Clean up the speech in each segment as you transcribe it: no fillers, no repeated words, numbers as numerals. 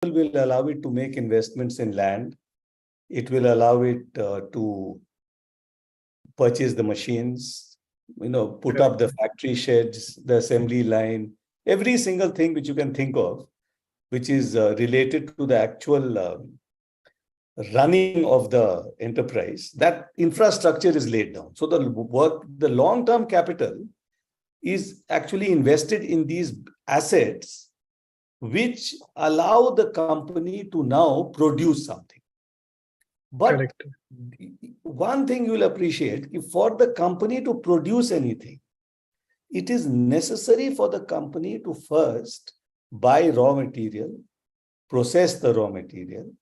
will allow it to make investments in land. It will allow it to purchase the machines, put up the factory sheds, the assembly line, every single thing which you can think of, which is related to the actual running of the enterprise. That infrastructure is laid down. So the long-term capital is actually invested in these assets which allow the company to now produce something. But Correct. one thing you will appreciate, if for the company to produce anything, it is necessary for the company to first buy raw material, process the raw material,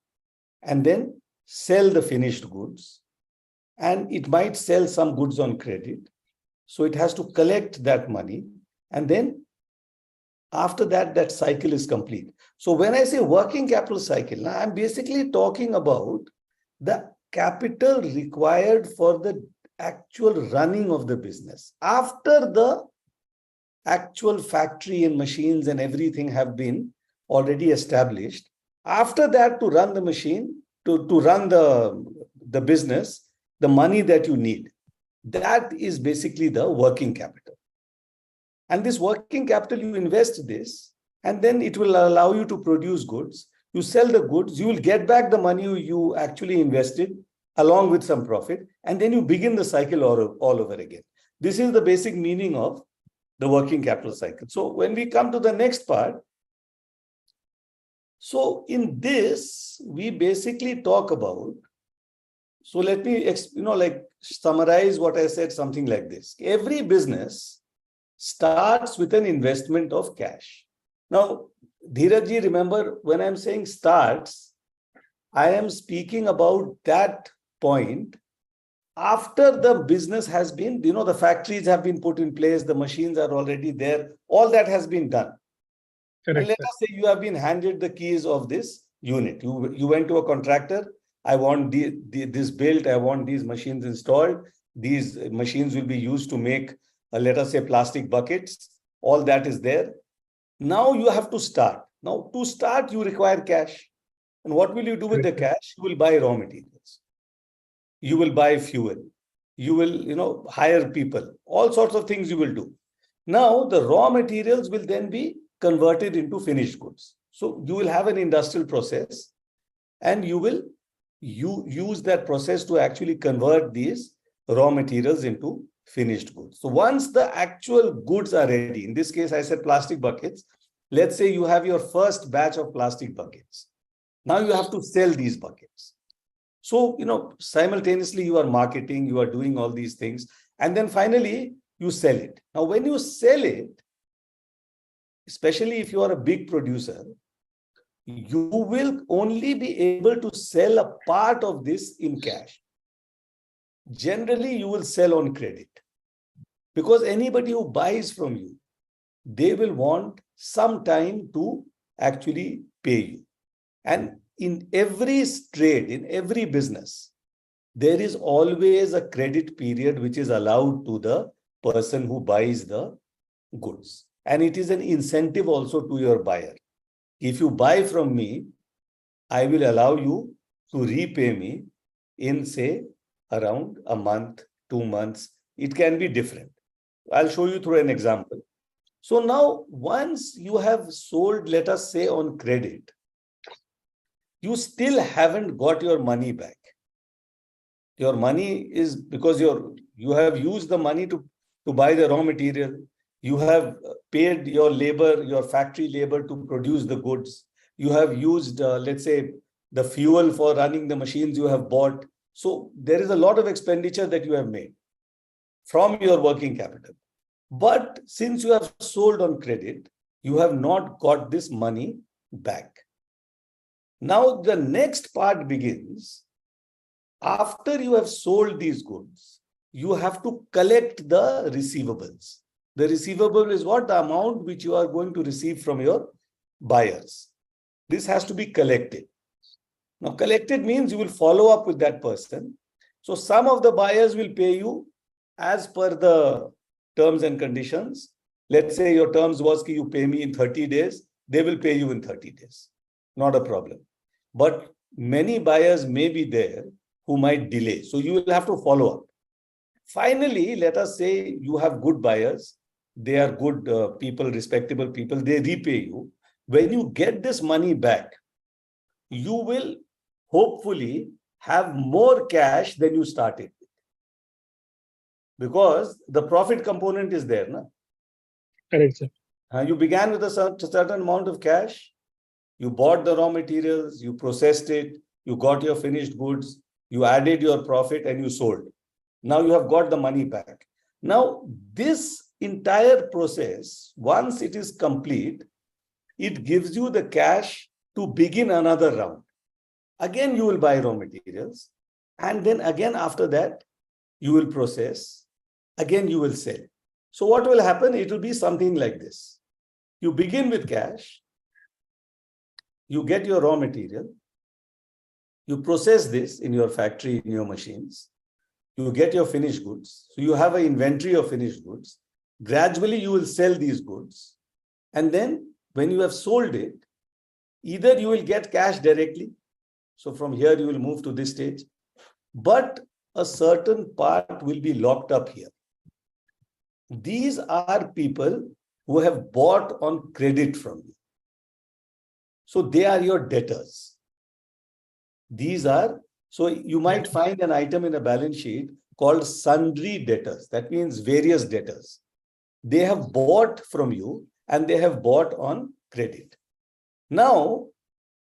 and then sell the finished goods. And it might sell some goods on credit. So it has to collect that money. And then after that, that cycle is complete. So when I say working capital cycle, now I'm basically talking about the capital required for the actual running of the business. After the actual factory and machines and everything have been already established, after that, to run the machine, to run the business, the money that you need, that is basically the working capital. And this working capital, you invest this, and then it will allow you to produce goods. You sell the goods, you will get back the money you actually invested along with some profit, and then you begin the cycle all over again. This is the basic meaning of the working capital cycle. So when we come to the next part, so in this, we basically talk about, so let me, summarize what I said, something like this. Every business starts with an investment of cash. Now, Dheerajji, remember, when I'm saying starts, I am speaking about that point after the business has been, the factories have been put in place, the machines are already there, all that has been done. Correct, and let us say you have been handed the keys of this unit. You went to a contractor. I want this built. I want these machines installed. These machines will be used to make, let us say, plastic buckets. All that is there. Now you have to start. Now to start, you require cash. And what will you do with the cash? You will buy raw materials. You will buy fuel. You will, hire people. All sorts of things you will do. Now the raw materials will then be converted into finished goods. So you will have an industrial process, and you will use that process to actually convert these raw materials into finished goods. So once the actual goods are ready, in this case, I said plastic buckets. Let's say you have your first batch of plastic buckets. Now you have to sell these buckets. So, simultaneously you are marketing, you are doing all these things. And then finally you sell it. Now, when you sell it, especially if you are a big producer, you will only be able to sell a part of this in cash. Generally, you will sell on credit, because anybody who buys from you, they will want some time to actually pay you. And in every trade, in every business, there is always a credit period which is allowed to the person who buys the goods. And it is an incentive also to your buyer. If you buy from me, I will allow you to repay me in, say, around a month, 2 months. It can be different. I'll show you through an example. So now, once you have sold, let us say, on credit, you still haven't got your money back. Your money is because you have used the money to buy the raw material. You have paid your labor, your factory labor, to produce the goods. You have used, let's say, the fuel for running the machines you have bought. So there is a lot of expenditure that you have made from your working capital. But since you have sold on credit, you have not got this money back. Now the next part begins. After you have sold these goods, you have to collect the receivables. The receivable is what? The amount which you are going to receive from your buyers. This has to be collected. Now, collected means you will follow up with that person. So some of the buyers will pay you as per the terms and conditions. Let's say your terms was that you pay me in 30 days. They will pay you in 30 days. not a problem. But many buyers may be there who might delay. So you will have to follow up. Finally, let us say you have good buyers. They are good people, respectable people. They repay you. When you get this money back, you will hopefully have more cash than you started with. Because the profit component is there. Na? Correct, sir. You began with a certain amount of cash. You bought the raw materials, you processed it, you got your finished goods, you added your profit and you sold. Now you have got the money back. Now, this entire process, once it is complete, it gives you the cash to begin another round. Again, you will buy raw materials. And then again, after that, you will process. Again, you will sell. So what will happen? It will be something like this. You begin with cash. You get your raw material. You process this in your factory, in your machines. You get your finished goods. So you have an inventory of finished goods. Gradually, you will sell these goods. And then when you have sold it, either you will get cash directly. So from here, you will move to this stage. But a certain part will be locked up here. These are people who have bought on credit from you. So they are your debtors. These are, so you might find an item in a balance sheet called sundry debtors. That means various debtors. They have bought from you and they have bought on credit. Now,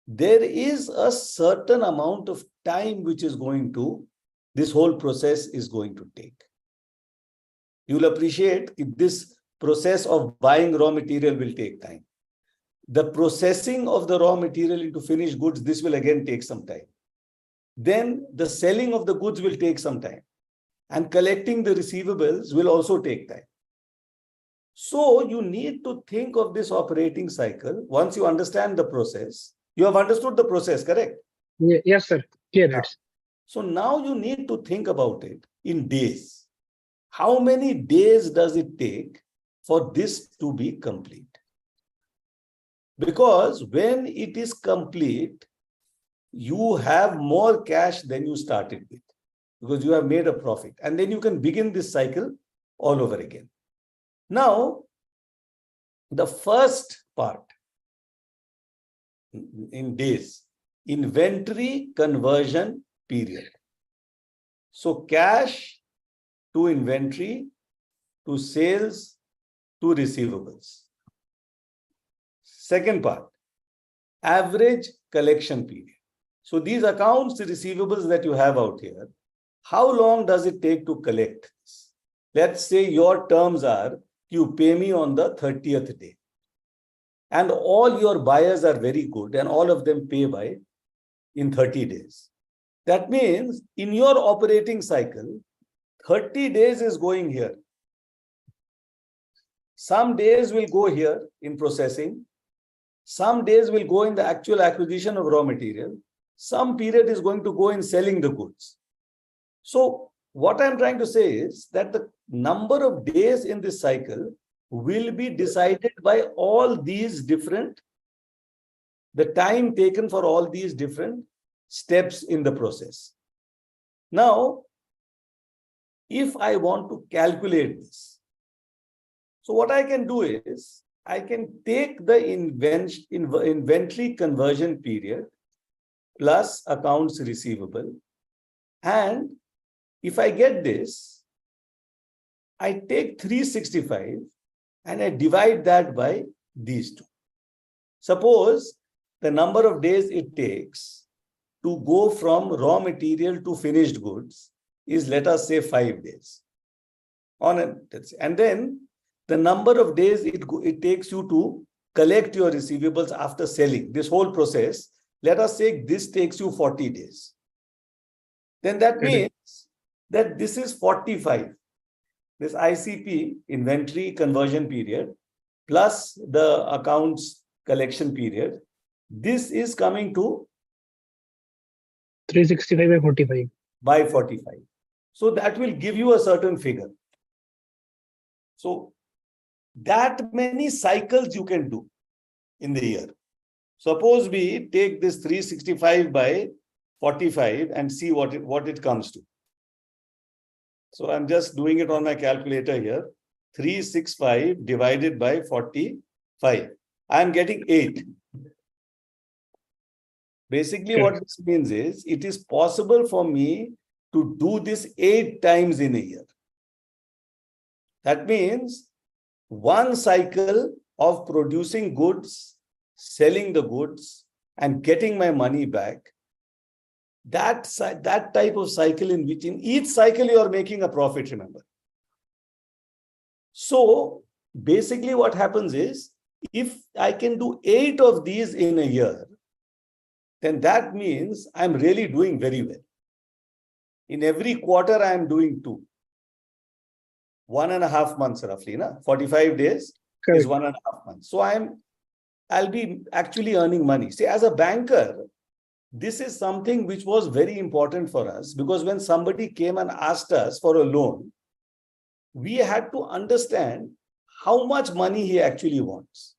there is a certain amount of time which is going to, this whole process is going to take. You'll appreciate if this process of buying raw material will take time. The processing of the raw material into finished goods, this will again take some time. Then the selling of the goods will take some time. And collecting the receivables will also take time. So you need to think of this operating cycle. Once you understand the process, you have understood the process, correct? Yes, sir. Clear it. So now you need to think about it in days. How many days does it take for this to be complete? Because when it is complete, you have more cash than you started with because you have made a profit. And then you can begin this cycle all over again. Now, the first part in days, inventory conversion period. So cash to inventory to sales to receivables. Second part, average collection period. So these accounts, the receivables that you have out here, how long does it take to collect this? Let's say your terms are, you pay me on the 30th day. And all your buyers are very good and all of them pay by in 30 days. That means in your operating cycle, 30 days is going here. Some days will go here in processing. Some days will go in the actual acquisition of raw material. Some period is going to go in selling the goods. So what I'm trying to say is that the number of days in this cycle will be decided by all these different, the time taken for all these different steps in the process. Now, if I want to calculate this, so what I can do is, I can take the inventory conversion period plus accounts receivable. And if I get this, I take 365 and I divide that by these two. Suppose the number of days it takes to go from raw material to finished goods is, let us say, 5 days. And then the number of days it takes you to collect your receivables after selling, this whole process, let us say this takes you 40 days. Then that means that this is 45. This ICP, inventory conversion period, plus the accounts collection period, this is coming to 365 by 45. By 45. So that will give you a certain figure. So that many cycles you can do in the year. Suppose we take this 365 by 45 and see what it comes to. So I'm just doing it on my calculator here. 365 divided by 45. I'm getting 8. Basically, Correct. what this means is it is possible for me to do this 8 times in a year. That means one cycle of producing goods, selling the goods, and getting my money back. That type of cycle in which in each cycle you are making a profit, remember. So basically what happens is, if I can do 8 of these in a year, then that means I'm really doing very well. In every quarter, I am doing 2. 1.5 months roughly, 45 days Correct. is 1.5 months. So I'll be actually earning money. See, as a banker, this is something which was very important for us, because when somebody came and asked us for a loan, we had to understand how much money he actually wants.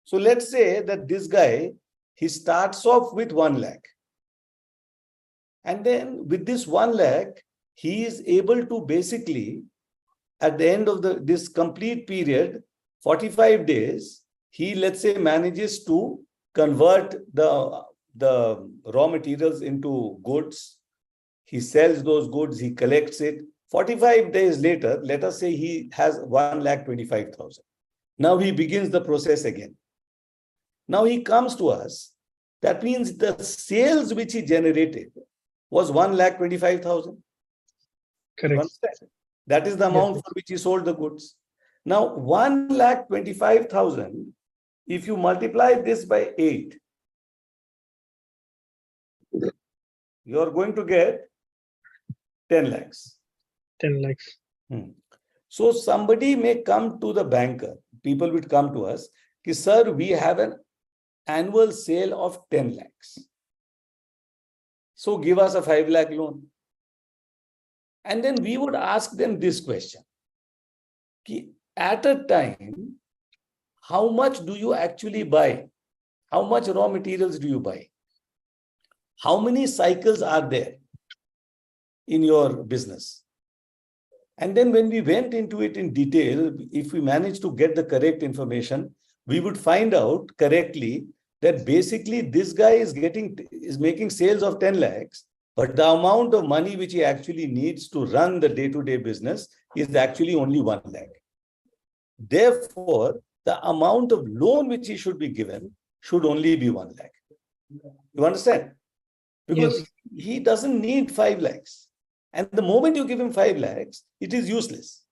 So let's say that this guy, he starts off with 1 lakh. And then with this 1 lakh, he is able to basically, at the end of this complete period, 45 days, he, let's say, manages to convert the raw materials into goods. He sells those goods, he collects it. 45 days later, let us say he has 1,25,000. Now he begins the process again. Now he comes to us. That means the sales which he generated was 1,25,000. Correct. That is the amount Yes. for which he sold the goods. Now, 1,25,000, if you multiply this by 8, you are going to get 10 lakhs. 10 lakhs. So somebody may come to the banker, people would come to us, sir, we have an annual sale of 10 lakhs. So give us a 5 lakh loan. And then we would ask them this question. At a time, how much do you actually buy? How much raw materials do you buy? How many cycles are there in your business? And then when we went into it in detail, if we managed to get the correct information, we would find out correctly that basically this guy is making sales of 10 lakhs, but the amount of money which he actually needs to run the day-to-day business is actually only 1 lakh. Therefore, the amount of loan which he should be given should only be 1 lakh. You understand? Because Yes. he doesn't need 5 lakhs. And the moment you give him 5 lakhs, it is useless.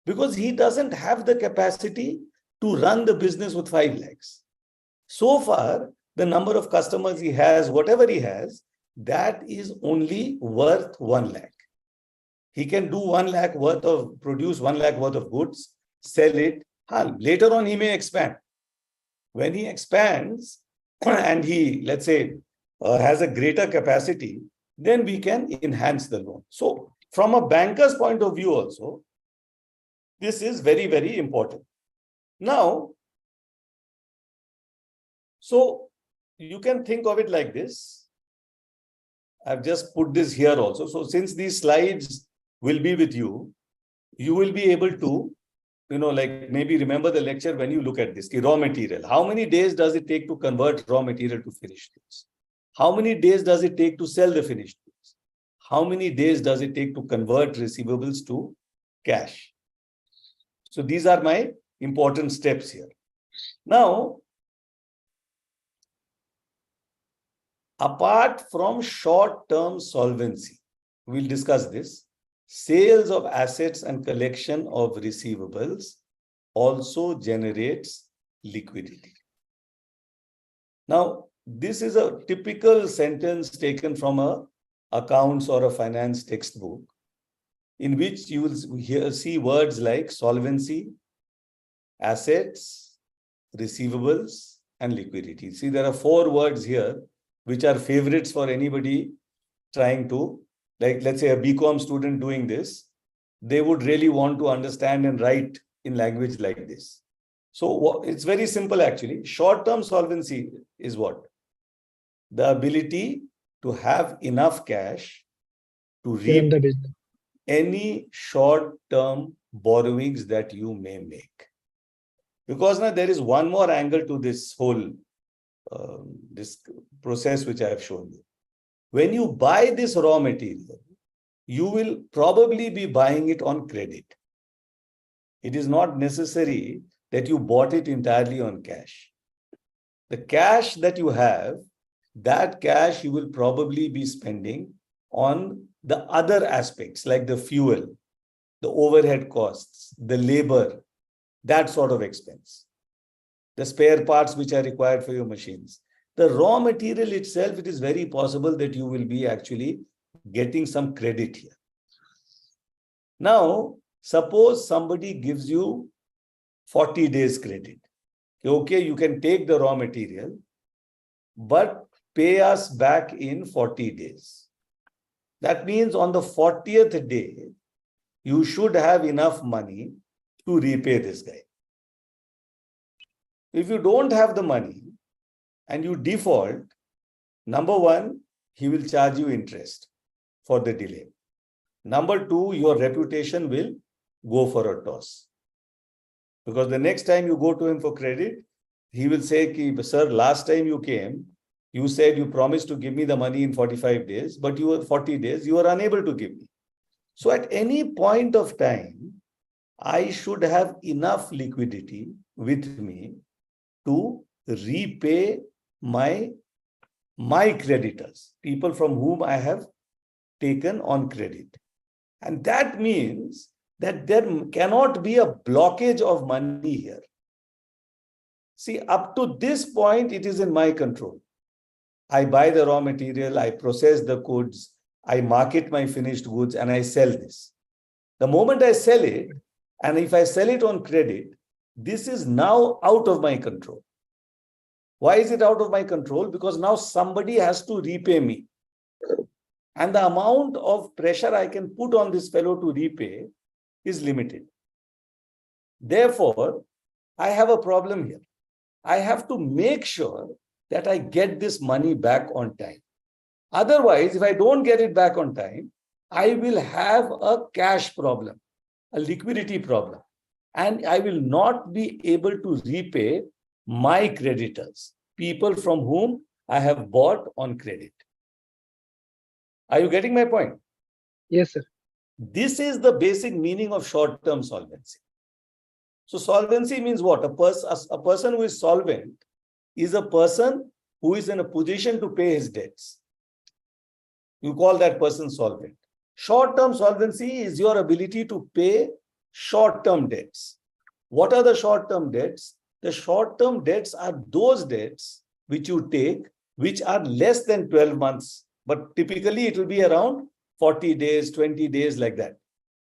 Because he doesn't have the capacity to run the business with 5 lakhs. So far, the number of customers he has, whatever he has, that is only worth 1 lakh. He can do 1 lakh worth of, produce 1 lakh worth of goods, sell it. Later on, he may expand. When he expands and he, let's say, has a greater capacity, then we can enhance the loan. So from a banker's point of view also, this is very, very important. Now, so you can think of it like this. I've just put this here also. So since these slides will be with you, you will be able to, like maybe remember the lecture when you look at this, raw material. How many days does it take to convert raw material to finished goods? How many days does it take to sell the finished goods? How many days does it take to convert receivables to cash? So these are my important steps here. Now, apart from short-term solvency, we'll discuss this. Sales of assets and collection of receivables also generates liquidity. Now, this is a typical sentence taken from a accounts or a finance textbook, in which you will see words like solvency, assets, receivables, and liquidity. See, there are 4 words here which are favorites for anybody trying to, like, let's say a BCom student doing this, they would really want to understand and write in language like this. So it's very simple actually. Short-term solvency is what? The ability to have enough cash to To run repay the business. any short-term borrowings that you may make. Because now there is one more angle to this whole this process which I have shown you. When you buy this raw material, you will probably be buying it on credit. It is not necessary that you bought it entirely on cash. The cash that you have, that cash you will probably be spending on the other aspects like the fuel, the overhead costs, the labor, that sort of expense, the spare parts which are required for your machines. The raw material itself, it is very possible that you will be actually getting some credit here. Now, suppose somebody gives you 40 days credit. Okay, you can take the raw material, but pay us back in 40 days. That means on the 40th day, you should have enough money to repay this guy. If you don't have the money and you default, number one, he will charge you interest for the delay. Number two, your reputation will go for a toss. Because the next time you go to him for credit, he will say, sir, last time you came, you said you promised to give me the money in 45 days, but you were 40 days, you were unable to give me. So at any point of time, I should have enough liquidity with me to repay my creditors, people from whom I have taken on credit. And that means that there cannot be a blockage of money here. See, up to this point, it is in my control. I buy the raw material, I process the goods, I market my finished goods, and I sell this. The moment I sell it, and if I sell it on credit, this is now out of my control. Why is it out of my control? Because now somebody has to repay me. And the amount of pressure I can put on this fellow to repay is limited. Therefore, I have a problem here. I have to make sure that I get this money back on time. Otherwise, if I don't get it back on time, I will have a cash problem, a liquidity problem, and I will not be able to repay my creditors, people from whom I have bought on credit. Are you getting my point? Yes, sir. This is the basic meaning of short-term solvency. So solvency means what? A person who is solvent is a person who is in a position to pay his debts. You call that person solvent. Short-term solvency is your ability to pay short-term debts. What are the short-term debts? The short-term debts are those debts which you take, which are less than 12 months. But typically, it will be around 40 days, 20 days, like that.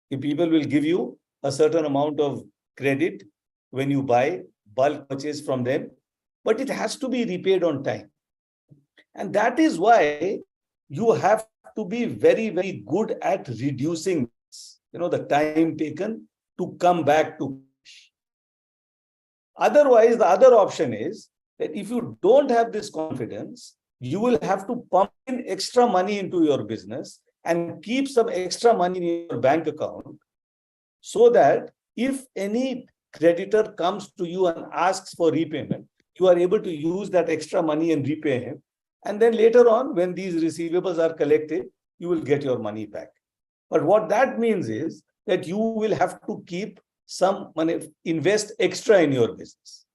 If people will give you a certain amount of credit when you buy bulk purchase from them, but it has to be repaid on time. And that is why you have to be very, very good at reducing this, the time taken to come back to cash. Otherwise, the other option is that if you don't have this confidence, you will have to pump in extra money into your business and keep some extra money in your bank account so that if any creditor comes to you and asks for repayment, you are able to use that extra money and repay him. And then later on, when these receivables are collected, you will get your money back. But what that means is that you will have to keep some money, invest extra in your business.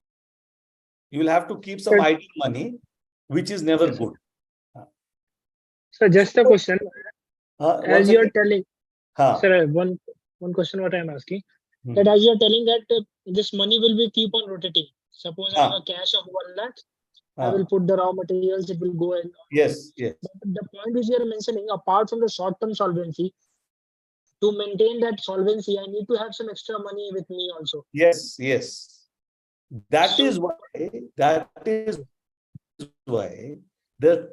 You will have to keep some idle money, which is never good. So just a question. As you're telling, sir, one question what I'm asking, that as you're telling that this money will be keep on rotating. Suppose I have a cash of 1 lakh, I will put the raw materials, it will go in. Yes, yes. But the point which you're mentioning, apart from the short-term solvency, to maintain that solvency, I need to have some extra money with me also. Yes, yes. That is why the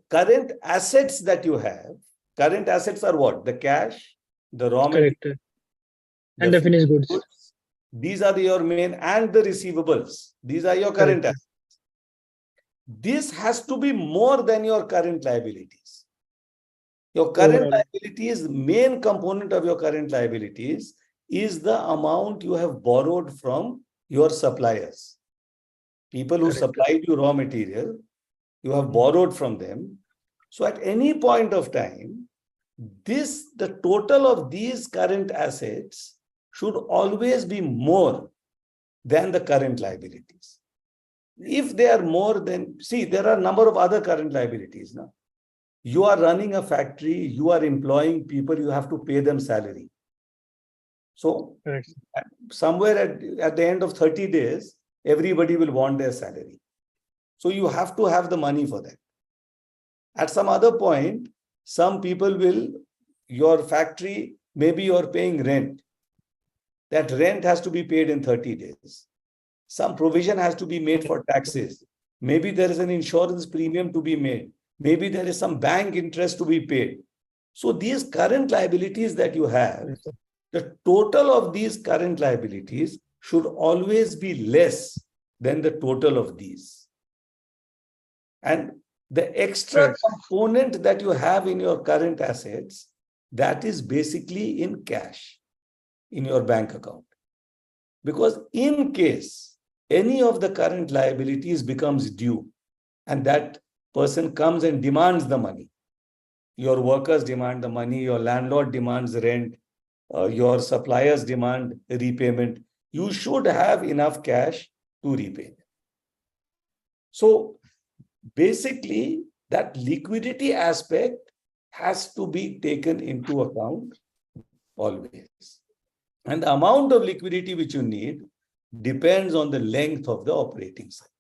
current assets that you have, current assets are what? The cash, the raw material, and the finished goods, These are your main, and the receivables. These are your current assets. This has to be more than your current liabilities. Your current liabilities, main component of your current liabilities is the amount you have borrowed from your suppliers. People who supplied you raw material, you have borrowed from them. So at any point of time, the total of these current assets should always be more than the current liabilities. If they are more than, see, there are a number of other current liabilities now. You are running a factory, you are employing people, you have to pay them salary. So somewhere at the end of 30 days, everybody will want their salary. So you have to have the money for that. At some other point, some people will, your factory, maybe you're paying rent. That rent has to be paid in 30 days. Some provision has to be made for taxes. Maybe there is an insurance premium to be made. Maybe there is some bank interest to be paid. So these current liabilities that you have, the total of these current liabilities should always be less than the total of these. And the extra component that you have in your current assets, that is basically in cash in your bank account. Because in case any of the current liabilities becomes due and that person comes and demands the money, your workers demand the money, your landlord demands rent, your suppliers demand repayment, you should have enough cash to repay them. So basically, that liquidity aspect has to be taken into account always. And the amount of liquidity which you need depends on the length of the operating cycle.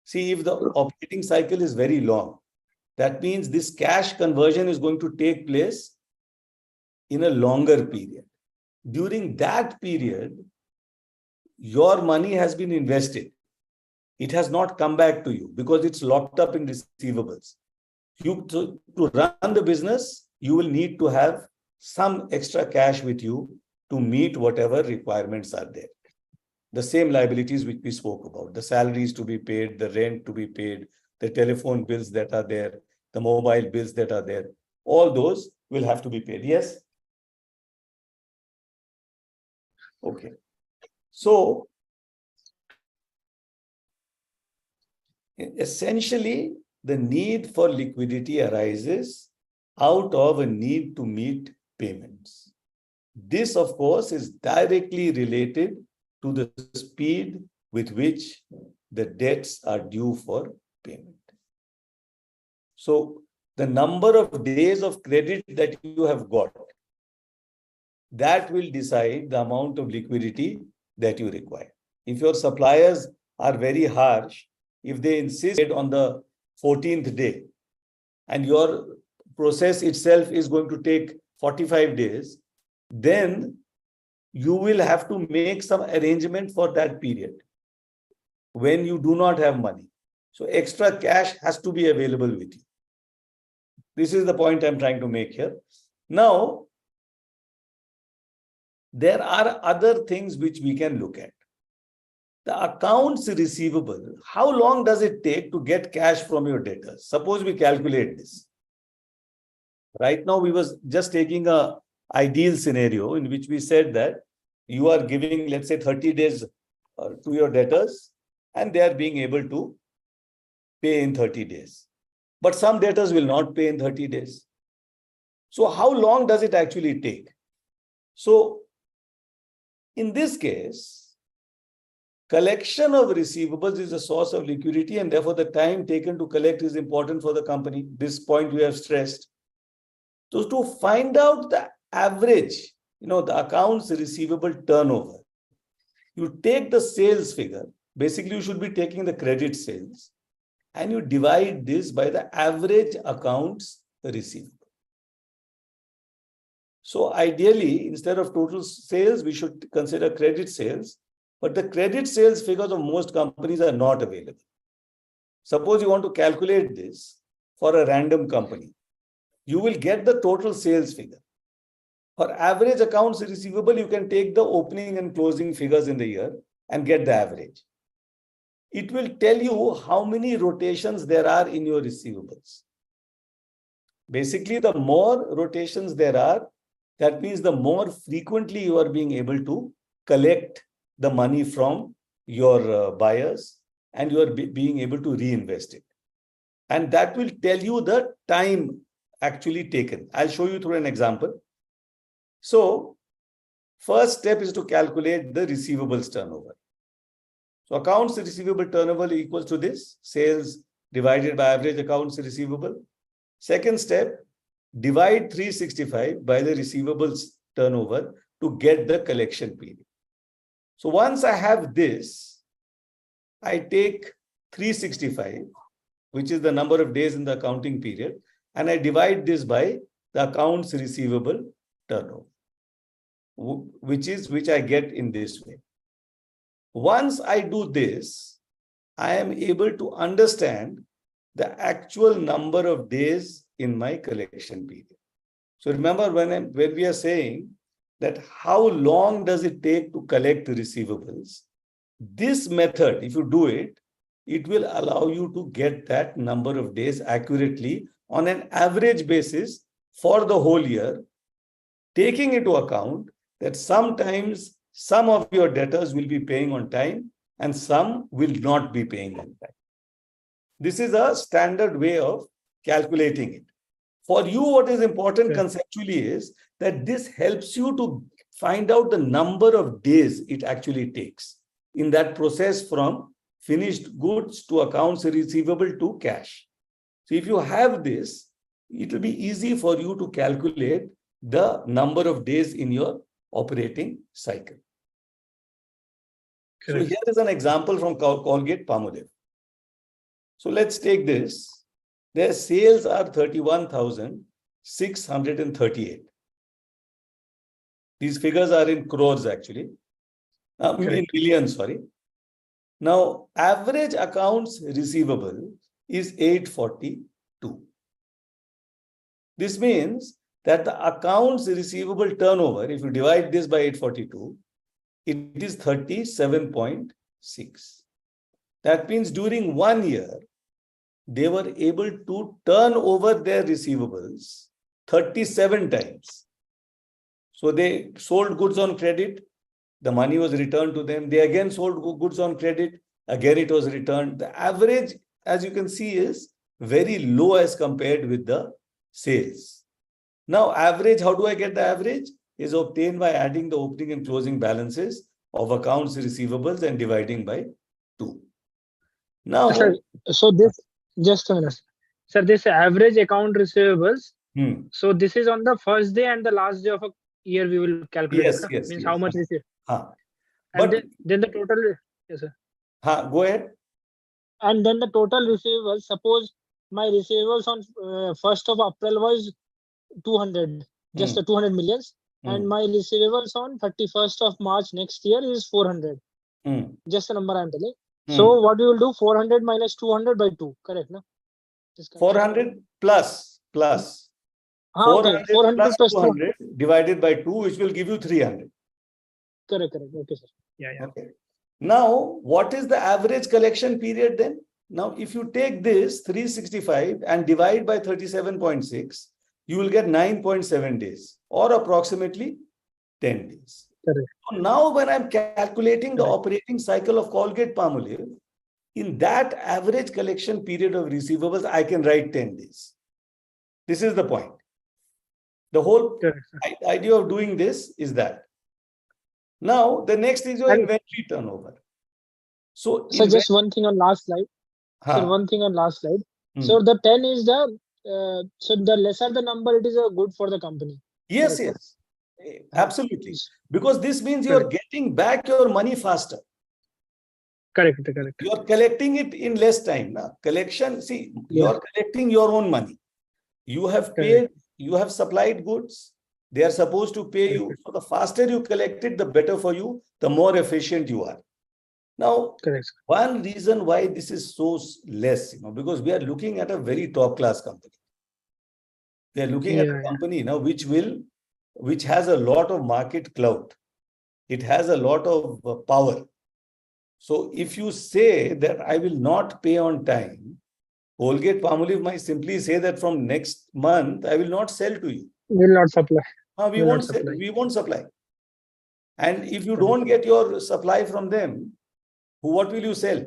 See, if the operating cycle is very long, that means this cash conversion is going to take place in a longer period. During that period, your money has been invested. It has not come back to you because it's locked up in receivables. To run the business, you will need to have some extra cash with you to meet whatever requirements are there. The same liabilities which we spoke about, the salaries to be paid, the rent to be paid, the telephone bills that are there, the mobile bills that are there, all those will have to be paid. Yes? Okay. So, essentially, the need for liquidity arises out of a need to meet payments. This, of course, is directly related to the speed with which the debts are due for payment. So, the number of days of credit that you have got, that will decide the amount of liquidity that you require. If your suppliers are very harsh, if they insist on the 14th day and your process itself is going to take 45 days, then you will have to make some arrangement for that period when you do not have money. So extra cash has to be available with you. This is the point I'm trying to make here. Now, there are other things which we can look at. The accounts receivable, how long does it take to get cash from your debtors? Suppose we calculate this. Right now, we was just taking an ideal scenario in which we said that you are giving, let's say, 30 days to your debtors, and they are being able to pay in 30 days. But some debtors will not pay in 30 days. So how long does it actually take? So in this case, collection of receivables is a source of liquidity, and therefore the time taken to collect is important for the company. This point we have stressed. So to find out the average, the accounts receivable turnover, you take the sales figure. Basically, you should be taking the credit sales and you divide this by the average accounts receivable. So ideally, instead of total sales, we should consider credit sales, but the credit sales figures of most companies are not available. Suppose you want to calculate this for a random company. You will get the total sales figure. For average accounts receivable, you can take the opening and closing figures in the year and get the average. It will tell you how many rotations there are in your receivables. Basically, the more rotations there are, that means the more frequently you are being able to collect the money from your buyers, and you are being able to reinvest it. And that will tell you the time actually taken. I'll show you through an example. So, first step is to calculate the receivables turnover. So, accounts receivable turnover equals to this, sales divided by average accounts receivable. Second step, divide 365 by the receivables turnover to get the collection period. So once I have this, I take 365, which is the number of days in the accounting period, and I divide this by the accounts receivable turnover, which I get in this way. Once I do this, I am able to understand the actual number of days in my collection period. So remember, when we are saying that how long does it take to collect the receivables, this method, if you do it, it will allow you to get that number of days accurately on an average basis for the whole year, taking into account that sometimes some of your debtors will be paying on time and some will not be paying on time. This is a standard way of calculating it. For you, what is important conceptually is that this helps you to find out the number of days it actually takes in that process from finished goods to accounts receivable to cash. So if you have this, it will be easy for you to calculate the number of days in your operating cycle. So here is an example from Colgate-Palmolive. So let's take this. Their sales are 31,638. These figures are in crores actually. In millions, sorry. Now, average accounts receivable is 842. This means that the accounts receivable turnover, if you divide this by 842, it is 37.6. That means during 1 year, they were able to turn over their receivables 37 times. So they sold goods on credit, the money was returned to them. They again sold goods on credit, again it was returned. The average, as you can see, is very low as compared with the sales. Now, average, how do I get the average? Is obtained by adding the opening and closing balances of accounts receivables and dividing by 2. Now, so this, just a minute. Sir, this average account receivables, so this is on the first day and the last day of a year we will calculate. Yes. Means how much receive. But then the total, yes, sir. Go ahead. And then the total receivables, suppose my receivables on 1st of April was 200, just 200 millions. And my receivables on 31st of March next year is 400. Just a number I'm telling. So what we will do, 400 minus 200 by 2, correct? No? 400 plus. 400 plus 200 divided by 2, which will give you 300. Correct. Okay, sir. Yeah. Okay. Now, what is the average collection period then? Now, if you take this 365 and divide by 37.6, you will get 9.7 days or approximately 10 days. Correct. So now when I'm calculating the operating cycle of Colgate-Palmolive, in that average collection period of receivables, I can write 10 days. This is the point. The whole idea of doing this is that. Now, the next is your inventory turnover. So just one thing on last slide. So the 10 is the, so the lesser the number, it is good for the company. Yes. Absolutely. Because this means you are getting back your money faster. Correct. You are collecting it in less time. Collection, see, you are collecting your own money. You have paid, you have supplied goods. They are supposed to pay you. So the faster you collect it, the better for you, the more efficient you are. Now, one reason why this is so less, because we are looking at a very top class company. We are looking at a company now which will which has a lot of market clout. It has a lot of power. So if you say that I will not pay on time, Colgate-Palmolive might simply say that from next month, I will not sell to you. Will not supply. We won't supply. And if you don't get your supply from them, what will you sell?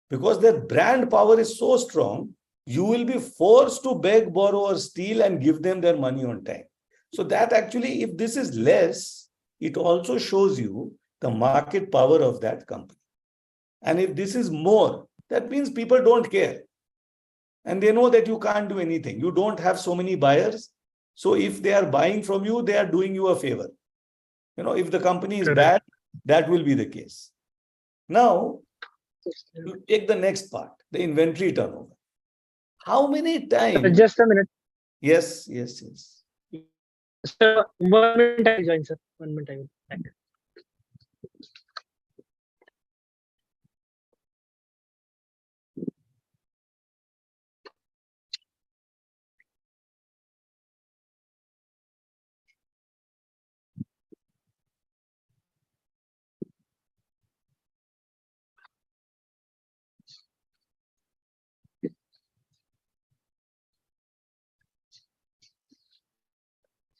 Because their brand power is so strong, you will be forced to beg, borrow, or steal and give them their money on time. So that actually, if this is less, it also shows you the market power of that company. And if this is more, that means people don't care. And they know that you can't do anything. You don't have so many buyers. So if they are buying from you, they are doing you a favor. If the company is bad, that will be the case. Now, you take the next part, the inventory turnover. How many times? Just a minute. Yes. Sir, 1 minute I join, sir. 1 minute I will.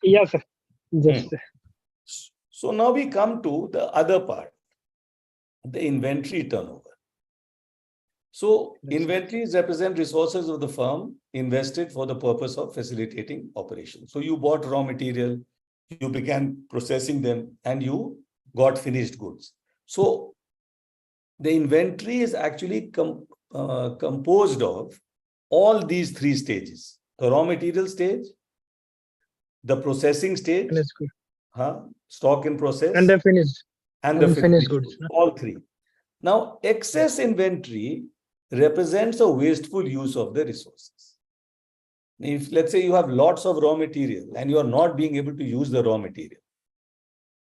Yes, sir. Just. So now we come to the other part, the inventory turnover. So inventories represent resources of the firm invested for the purpose of facilitating operations. So you bought raw material, you began processing them, and you got finished goods. So the inventory is actually composed of all these three stages: the raw material stage, the processing stage, stock in process, and the finished, and the finished goods. All three. Now, excess inventory represents a wasteful use of the resources. If, let's say, you have lots of raw material and you are not being able to use the raw material,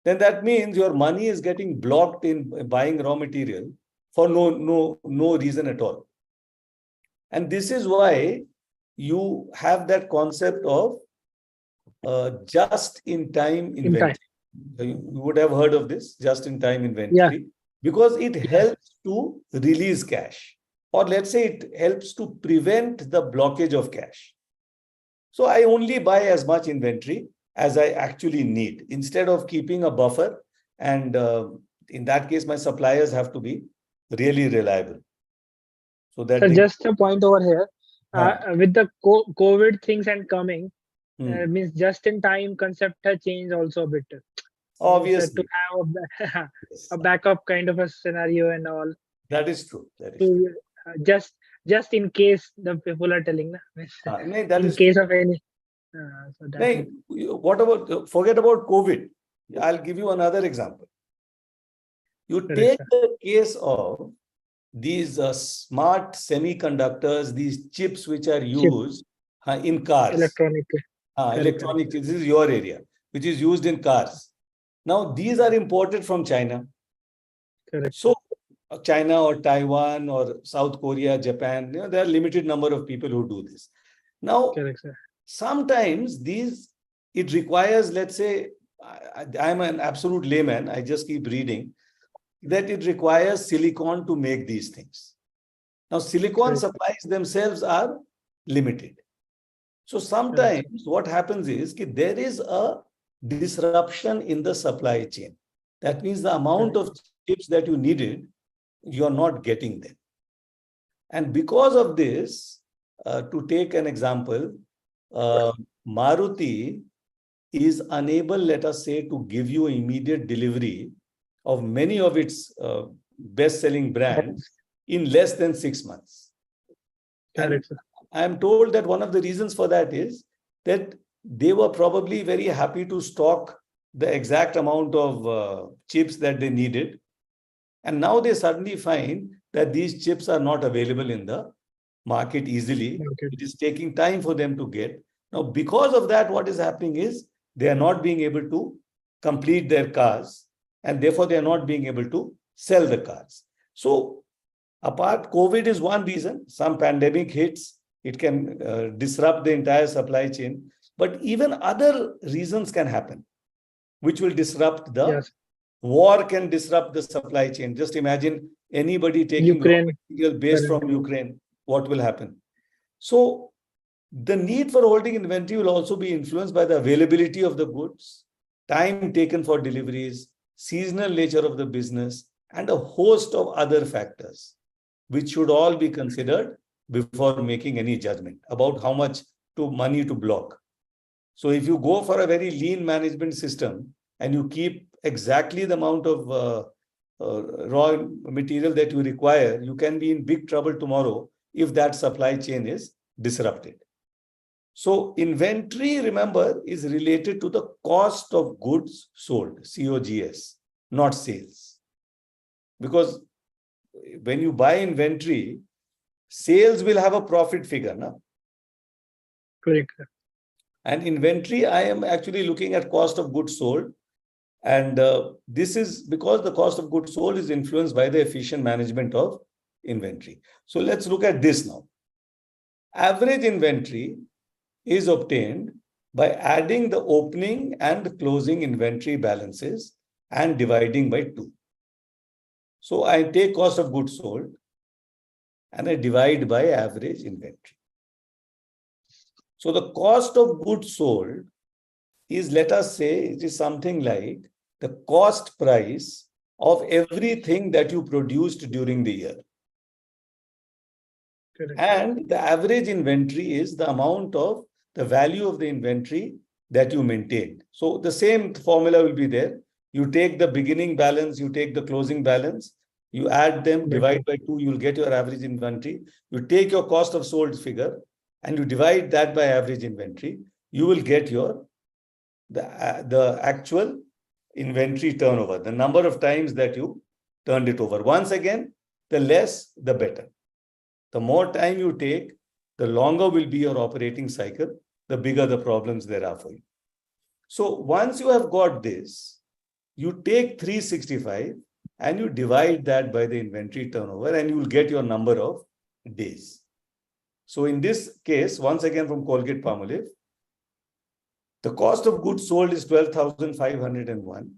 then that means your money is getting blocked in buying raw material for no reason at all. And this is why you have that concept of just-in-time inventory. You would have heard of this, just-in-time inventory, because it helps to release cash. Or let's say it helps to prevent the blockage of cash. So I only buy as much inventory as I actually need, instead of keeping a buffer. And in that case, my suppliers have to be really reliable. So that just a point over here. With the COVID things and coming, means just-in-time concept has changed also a bit. Obviously. To have a backup kind of a scenario and all. That is true. That is true. Just in case the people are telling, in case of any. What about, forget about COVID. I'll give you another example. You take the case of these smart semiconductors, these chips which are used in cars. Electronic, this is your area, which is used in cars. Now, these are imported from China. So, China or Taiwan or South Korea, Japan, there are limited number of people who do this. Now, sometimes it requires, let's say, I'm an absolute layman, I just keep reading, that it requires silicon to make these things. Now, silicon supplies themselves are limited. So sometimes what happens is that there is a disruption in the supply chain. That means the amount of chips that you needed, you are not getting them. And because of this, to take an example, Maruti is unable, let us say, to give you immediate delivery of many of its best-selling brands in less than 6 months. I am told that one of the reasons for that is that they were probably very happy to stock the exact amount of chips that they needed. And now they suddenly find that these chips are not available in the market easily. It is taking time for them to get. Now, because of that, what is happening is they are not being able to complete their cars, and therefore they are not being able to sell the cars. So, apart, COVID is one reason. Some pandemic hits, it can disrupt the entire supply chain. But even other reasons can happen. which will disrupt the Yes. war, can disrupt the supply chain. Just imagine anybody taking raw material based from Ukraine, what will happen? So the need for holding inventory will also be influenced by the availability of the goods, time taken for deliveries, seasonal nature of the business, and a host of other factors, which should all be considered before making any judgment about how much money to block. So if you go for a very lean management system and you keep exactly the amount of raw material that you require, you can be in big trouble tomorrow if that supply chain is disrupted. So inventory, remember, is related to the cost of goods sold, COGS, not sales. Because when you buy inventory, sales will have a profit figure, no? Correct. And inventory, I am actually looking at cost of goods sold. And this is because the cost of goods sold is influenced by the efficient management of inventory. So let's look at this now. Average inventory is obtained by adding the opening and closing inventory balances and dividing by 2. So I take cost of goods sold and I divide by average inventory. So the cost of goods sold is, let us say, it is something like the cost price of everything that you produced during the year. Correct. And the average inventory is the amount of the value of the inventory that you maintained. So the same formula will be there. You take the beginning balance, you take the closing balance, you add them, divide by 2, you'll get your average inventory. You take your cost of sold figure and you divide that by average inventory, you will get your the actual inventory turnover, the number of times that you turned it over. Once again, the less, the better. The more time you take, the longer will be your operating cycle, the bigger the problems there are for you. So once you have got this, you take 365 and you divide that by the inventory turnover and you will get your number of days. So in this case, once again from Colgate-Palmolive, the cost of goods sold is 12,501.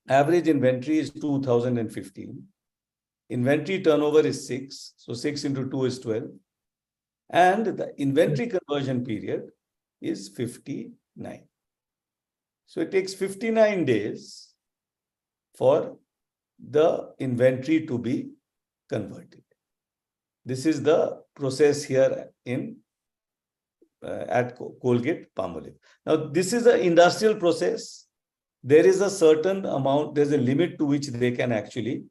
Average inventory is 2,015. Inventory turnover is 6. So 6 into 2 is 12. And the inventory conversion period is 59. So it takes 59 days for the inventory to be converted. This is the process here in at Colgate-Palmolive. Now, this is an industrial process. There is a certain amount, there's a limit to which they can actually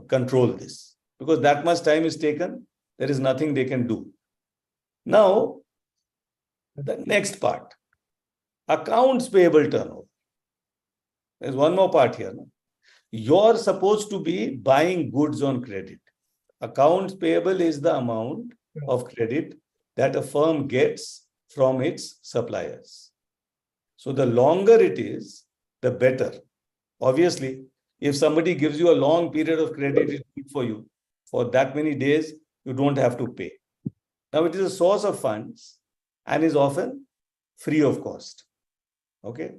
control this. Because that much time is taken, there is nothing they can do. Now, the next part, accounts payable turnover. There's one more part here. No? You're supposed to be buying goods on credit. Accounts payable is the amount of credit that a firm gets from its suppliers. So the longer it is, the better. Obviously, if somebody gives you a long period of credit, it's good for you. For that many days, you don't have to pay. Now, it is a source of funds and is often free of cost. Okay.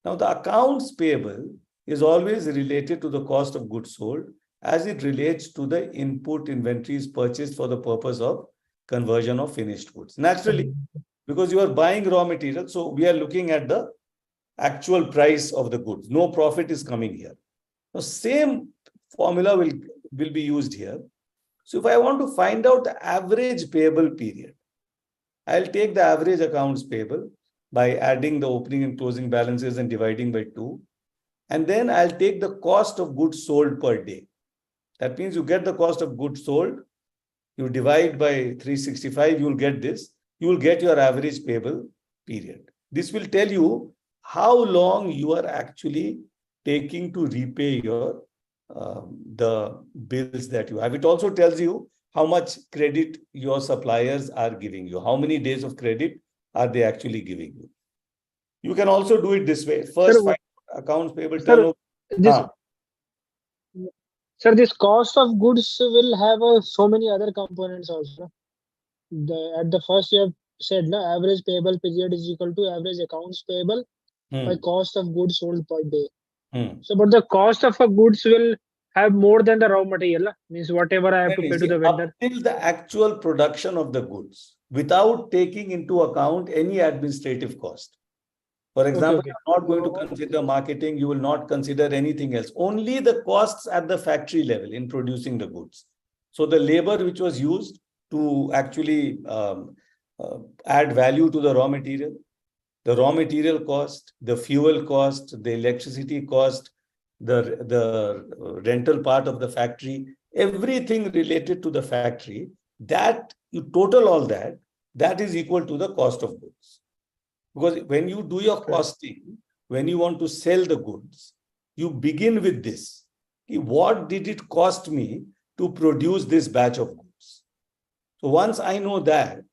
Now, the accounts payable is always related to the cost of goods sold as it relates to the input inventories purchased for the purpose of conversion of finished goods. Naturally, because you are buying raw material, so we are looking at the actual price of the goods. No profit is coming here. Now, same formula will be used here. So if I want to find out the average payable period, I'll take the average accounts payable by adding the opening and closing balances and dividing by 2. And then I'll take the cost of goods sold per day. That means you get the cost of goods sold, you divide by 365, you'll get this. You will get your average payable period. This will tell you how long you are actually taking to repay your the bills that you have. It also tells you how much credit your suppliers are giving you. How many days of credit are they actually giving you? You can also do it this way. First, find accounts payable turnover. Sir, this cost of goods will have so many other components also. At the first you have said, no, average payable period is equal to average accounts payable by cost of goods sold per day. Hmm. So, but the cost of a goods will have more than the raw material, means whatever I have to pay to the vendor. Up till the actual production of the goods, without taking into account any administrative cost. For example, you're not going to consider marketing, you will not consider anything else. Only the costs at the factory level in producing the goods. So the labor which was used to actually add value to the raw material cost, the fuel cost, the electricity cost, the rental part of the factory, everything related to the factory, that you total all that, that is equal to the cost of goods. Because when you do your costing, when you want to sell the goods, you begin with this. What did it cost me to produce this batch of goods? So once I know that,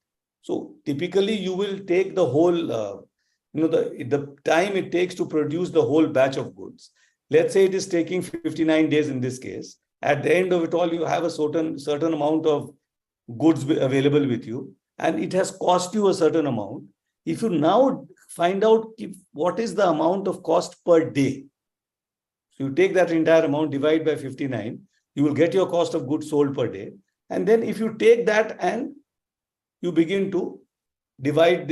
so typically you will take the whole, the time it takes to produce the whole batch of goods. Let's say it is taking 59 days in this case. At the end of it all, you have a certain amount of goods available with you, and it has cost you a certain amount. If you now find out what is the amount of cost per day, so you take that entire amount, divide by 59, you will get your cost of goods sold per day. And then if you take that and you begin to divide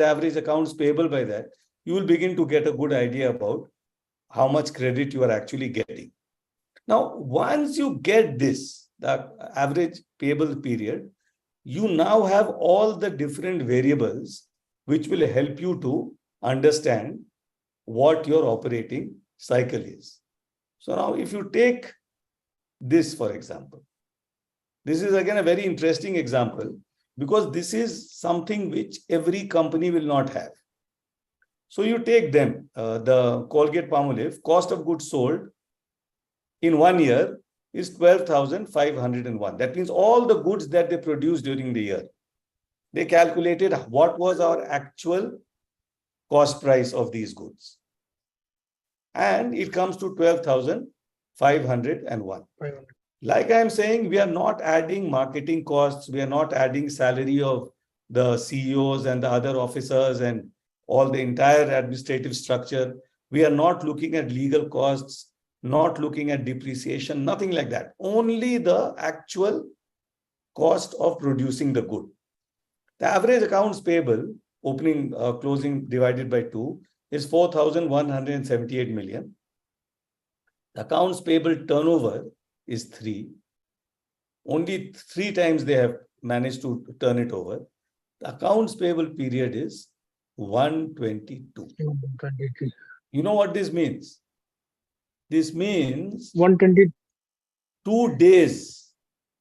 average accounts payable by that, you will begin to get a good idea about how much credit you are actually getting. Now, once you get this, the average payable period, you now have all the different variables which will help you to understand what your operating cycle is. So now if you take this, for example, this is again a very interesting example because this is something which every company will not have. So you take them, the Colgate-Palmolive, cost of goods sold in 1 year is 12,501. That means all the goods that they produced during the year. They calculated what was our actual cost price of these goods. And it comes to 12,501. Like I am saying, we are not adding marketing costs. We are not adding salary of the CEOs and the other officers and all the entire administrative structure. We are not looking at legal costs, not looking at depreciation, nothing like that. Only the actual cost of producing the good. The average accounts payable, opening, closing divided by 2, is 4,178 million. The accounts payable turnover is 3. Only 3 times they have managed to turn it over. The accounts payable period is 122. You know what this means? This means 122 days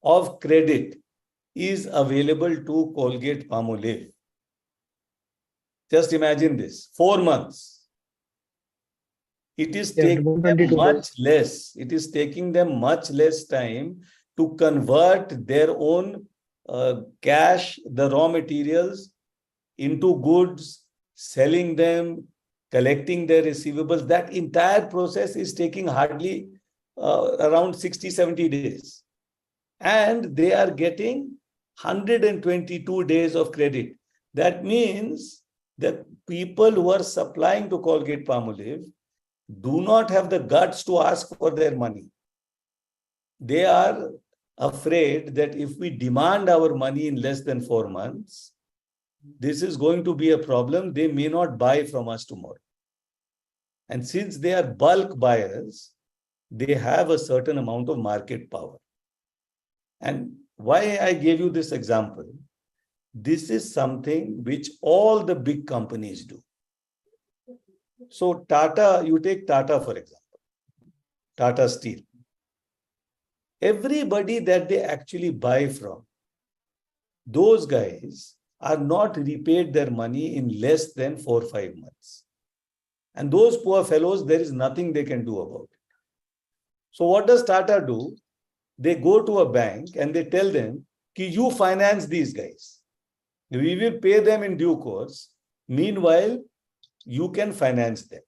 of credit is available to Colgate-Palmolive. Just imagine this, 4 months. It is taking them much less. It is taking them much less time to convert their own cash, the raw materials, into goods, selling them, collecting their receivables. That entire process is taking hardly around 60-70 days. And they are getting 122 days of credit. That means that people who are supplying to Colgate-Palmolive do not have the guts to ask for their money. They are afraid that if we demand our money in less than 4 months, this is going to be a problem. They may not buy from us tomorrow. And since they are bulk buyers, they have a certain amount of market power. And why I gave you this example, this is something which all the big companies do. So Tata, you take Tata for example, Tata Steel. Everybody that they actually buy from, those guys are not repaid their money in less than 4 or 5 months. And those poor fellows, there is nothing they can do about it. So what does Tata do? They go to a bank and they tell them, you finance these guys. We will pay them in due course. Meanwhile, you can finance them.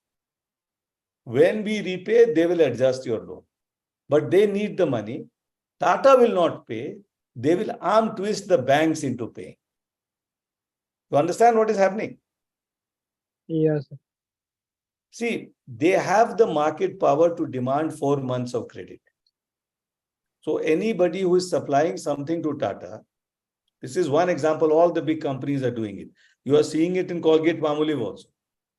When we repay, they will adjust your loan. But they need the money. Tata will not pay. They will arm twist the banks into paying. You understand what is happening? Yes. See, they have the market power to demand 4 months of credit. So anybody who is supplying something to Tata, this is one example, all the big companies are doing it. You are seeing it in Colgate-Palmolive also.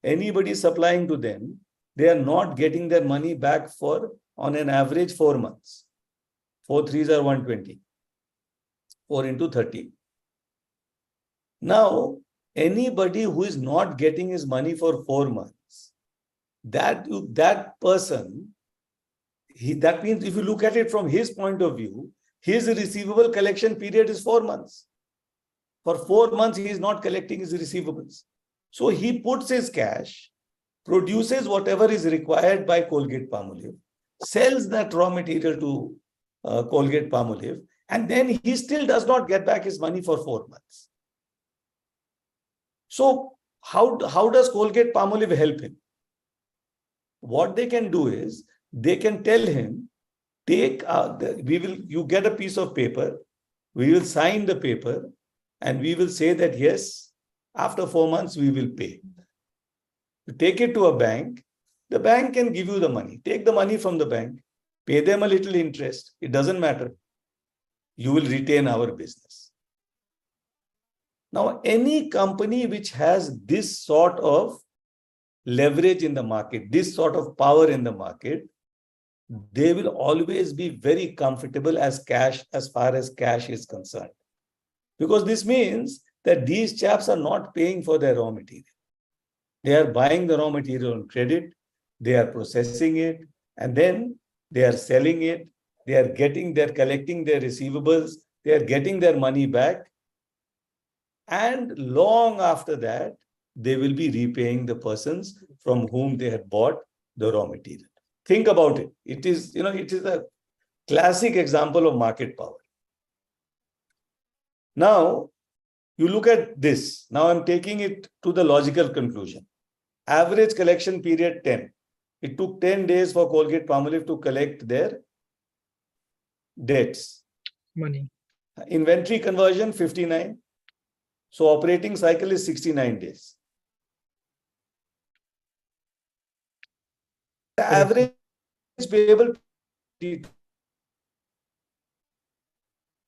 Anybody supplying to them, they are not getting their money back for, on an average, 4 months. 4 threes are 120. 4 into 30. Now, anybody who is not getting his money for 4 months, that person, that means if you look at it from his point of view, his receivable collection period is 4 months. For 4 months, he is not collecting his receivables. So he puts his cash, produces whatever is required by Colgate-Palmolive, sells that raw material to Colgate-Palmolive, and then he still does not get back his money for 4 months. So how does Colgate-Palmolive help him? What they can do is, they can tell him, you get a piece of paper, we will sign the paper, and we will say that, yes, after 4 months, we will pay. You take it to a bank, the bank can give you the money. Take the money from the bank, pay them a little interest. It doesn't matter. You will retain our business. Now, any company which has this sort of leverage in the market, this sort of power in the market, they will always be very comfortable as far as cash is concerned. Because this means that these chaps are not paying for their raw material. They are buying the raw material on credit, they are processing it, and then they are selling it, they're collecting their receivables, they are getting their money back. And long after that, they will be repaying the persons from whom they had bought the raw material. Think about it. It is a classic example of market power. Now, you look at this. Now I'm taking it to the logical conclusion. Average collection period 10. It took 10 days for Colgate-Palmolive to collect their debts. Money. Inventory conversion 59. So operating cycle is 69 days. The average payable.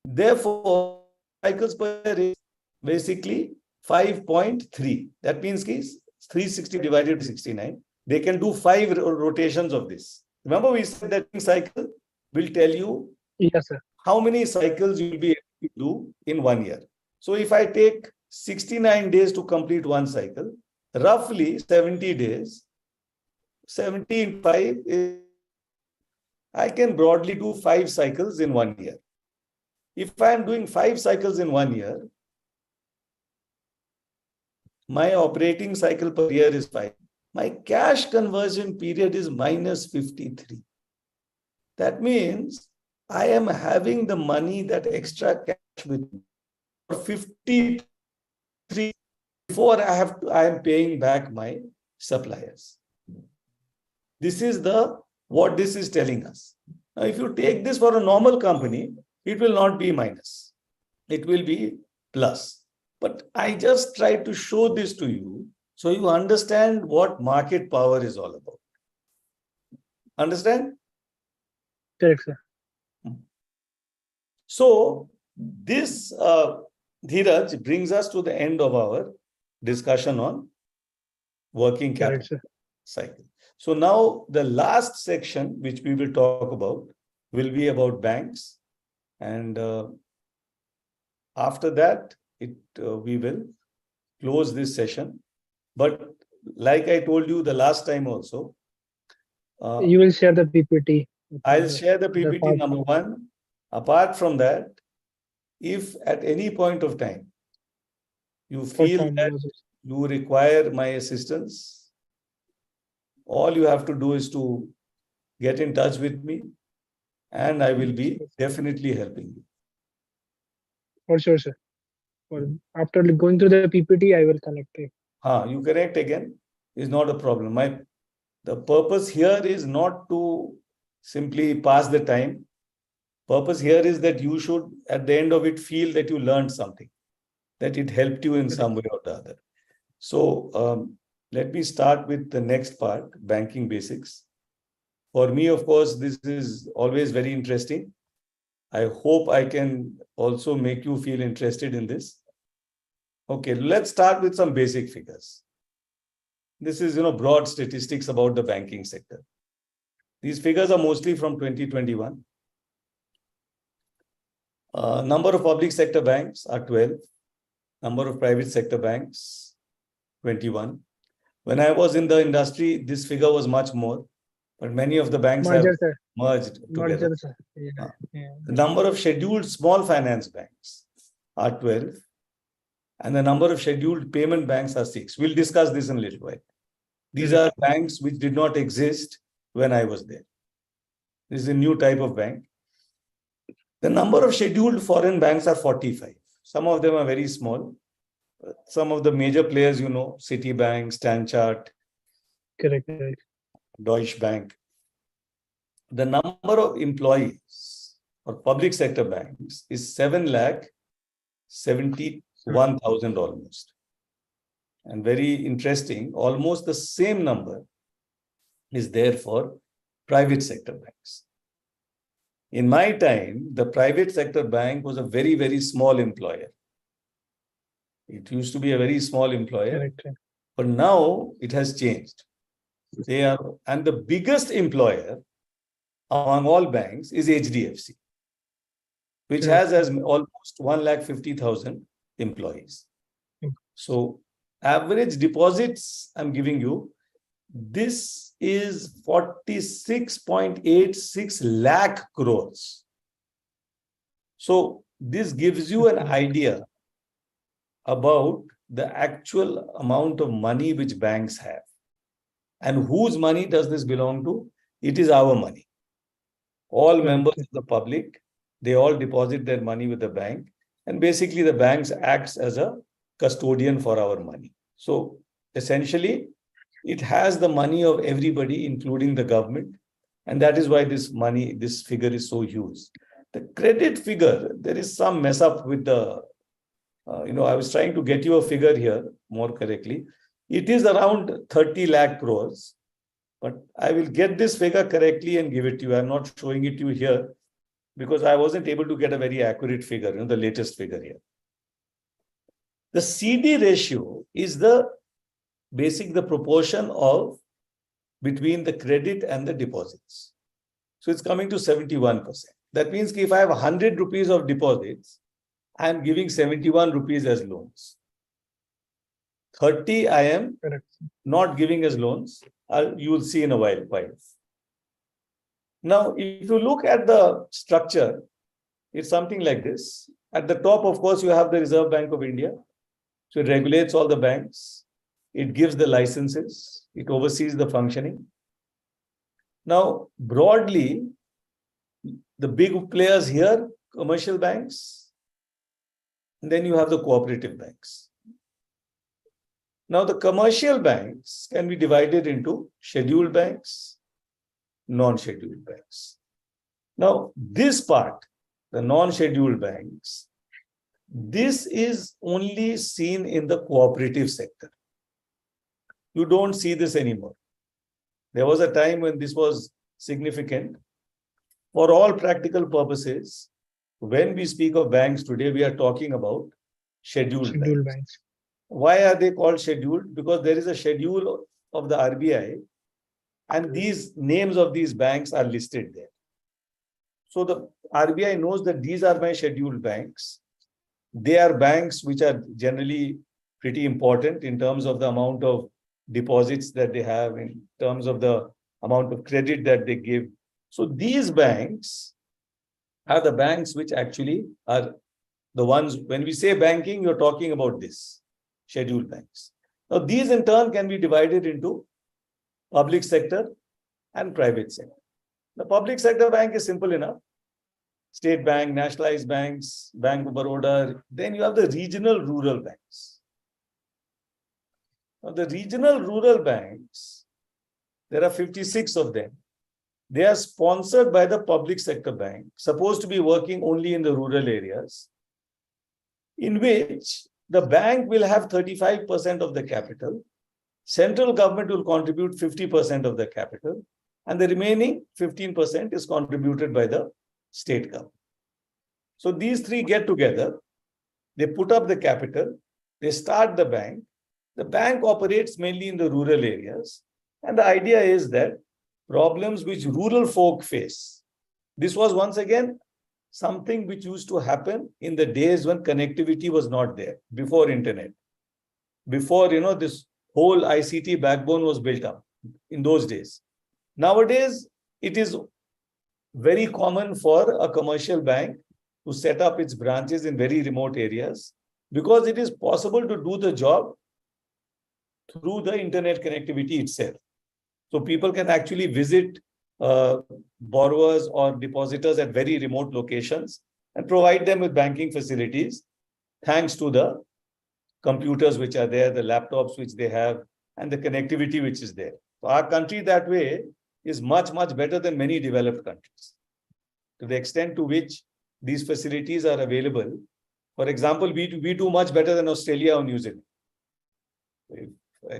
Therefore, cycles per year is basically 5.3. That means 360 divided by 69. They can do 5 rotations of this. Remember, we said that cycle will tell you, yes, sir, how many cycles you will be able to do in 1 year. So if I take 69 days to complete one cycle, roughly 70 days, 75 is, I can broadly do 5 cycles in 1 year. If I am doing 5 cycles in 1 year, my operating cycle per year is 5. My cash conversion period is minus 53. That means I am having the money, that extra cash with me for 53 before I am paying back my suppliers. This is what this is telling us. Now, if you take this for a normal company, it will not be minus. It will be plus. But I just try to show this to you so you understand what market power is all about. Understand? Correct, sir. So this, Dheeraj, brings us to the end of our discussion on working capital cycle. So now the last section, which we will talk about, will be about banks. And after that, we will close this session. But like I told you the last time also, you will share the PPT. I'll share the PPT number 1. Apart from that, if at any point of time you feel that you require my assistance, all you have to do is to get in touch with me, and I will be definitely helping you. For sure, sir. After going through the PPT, I will connect you. You connect again is not a problem. The purpose here is not to simply pass the time. Purpose here is that you should, at the end of it, feel that you learned something, that it helped you in some way or the other. So let me start with the next part, banking basics. For me, of course, this is always very interesting. I hope I can also make you feel interested in this. Okay, let's start with some basic figures. This is, broad statistics about the banking sector. These figures are mostly from 2021. Number of public sector banks are 12. Number of private sector banks, 21. When I was in the industry, this figure was much more, but many of the banks have merged together. The number of scheduled small finance banks are 12, and the number of scheduled payment banks are 6. We'll discuss this in a little while. These are banks which did not exist when I was there. This is a new type of bank. The number of scheduled foreign banks are 45. Some of them are very small. Some of the major players, Citibank, Stanchart, correct. Deutsche Bank. The number of employees for public sector banks is 7,71,000 almost. And very interesting, almost the same number is there for private sector banks. In my time, the private sector bank was a very, very small employer. It used to be a very small employer, correct. But now it has changed. And the biggest employer among all banks is HDFC, which has almost 150,000 employees. So average deposits I'm giving you, this is 46.86 lakh crores. So this gives you an idea about the actual amount of money which banks have. And whose money does this belong to? It is our money. All members of the public, they all deposit their money with the bank. And basically the banks acts as a custodian for our money. So essentially, it has the money of everybody, including the government. And that is why this figure is so huge. The credit figure, there is some mess up with the, I was trying to get you a figure here more correctly. It is around 30 lakh crores, but I will get this figure correctly and give it to you. I'm not showing it to you here because I wasn't able to get a very accurate figure, the latest figure here. The CD ratio is the proportion of between the credit and the deposits. So it's coming to 71%. That means if I have 100 rupees of deposits, I am giving 71 rupees as loans. 30 I am not giving as loans. You will see in a while. Now, if you look at the structure, it's something like this. At the top, of course, you have the Reserve Bank of India. So it regulates all the banks. It gives the licenses. It oversees the functioning. Now, broadly, the big players here, commercial banks, and then you have the cooperative banks. Now, the commercial banks can be divided into scheduled banks, non-scheduled banks. Now, this part, the non-scheduled banks, this is only seen in the cooperative sector. You don't see this anymore. There was a time when this was significant. For all practical purposes, when we speak of banks today, we are talking about scheduled banks. Why are they called scheduled? Because there is a schedule of the RBI and these names of these banks are listed there. So the RBI knows that these are my scheduled banks. They are banks which are generally pretty important in terms of the amount of deposits that they have, in terms of the amount of credit that they give. So these banks are the banks which actually are the ones, when we say banking, you're talking about this, scheduled banks. Now, these in turn can be divided into public sector and private sector. The public sector bank is simple enough. State Bank, nationalized banks, Bank of Baroda. Then you have the regional rural banks. Now, the regional rural banks, there are 56 of them. They are sponsored by the public sector bank, supposed to be working only in the rural areas, in which the bank will have 35% of the capital, Central government will contribute 50% of the capital, and the remaining 15% is contributed by the state government. So these three get together, they put up the capital, they start the bank. The bank operates mainly in the rural areas. And the idea is that problems which rural folk face, this was once again something which used to happen in the days when connectivity was not there, before internet, before, this whole ICT backbone was built up in those days. Nowadays, it is very common for a commercial bank to set up its branches in very remote areas because it is possible to do the job through the internet connectivity itself. So people can actually visit borrowers or depositors at very remote locations and provide them with banking facilities thanks to the computers which are there, the laptops which they have, and the connectivity which is there. So our country that way is much, much better than many developed countries. To the extent to which these facilities are available, for example, we do much better than Australia or New Zealand.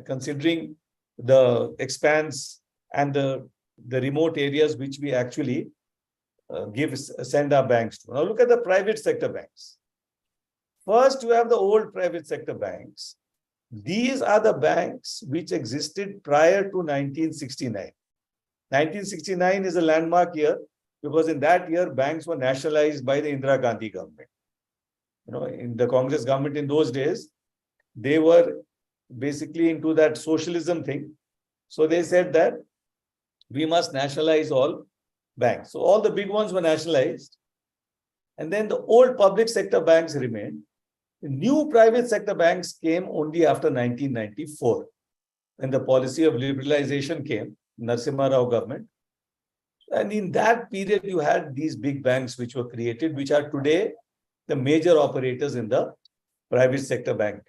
Considering the expanse and the remote areas which we actually send our banks to. Now look at the private sector banks. First, you have the old private sector banks. These are the banks which existed prior to 1969. 1969 is a landmark year because in that year, banks were nationalized by the Indira Gandhi government. In the Congress government in those days, they were basically into that socialism thing. So they said that we must nationalize all banks. So all the big ones were nationalized. And then the old public sector banks remained. The new private sector banks came only after 1994, when the policy of liberalization came, Narasimha Rao government. And in that period, you had these big banks which were created, which are today the major operators in the private sector bank.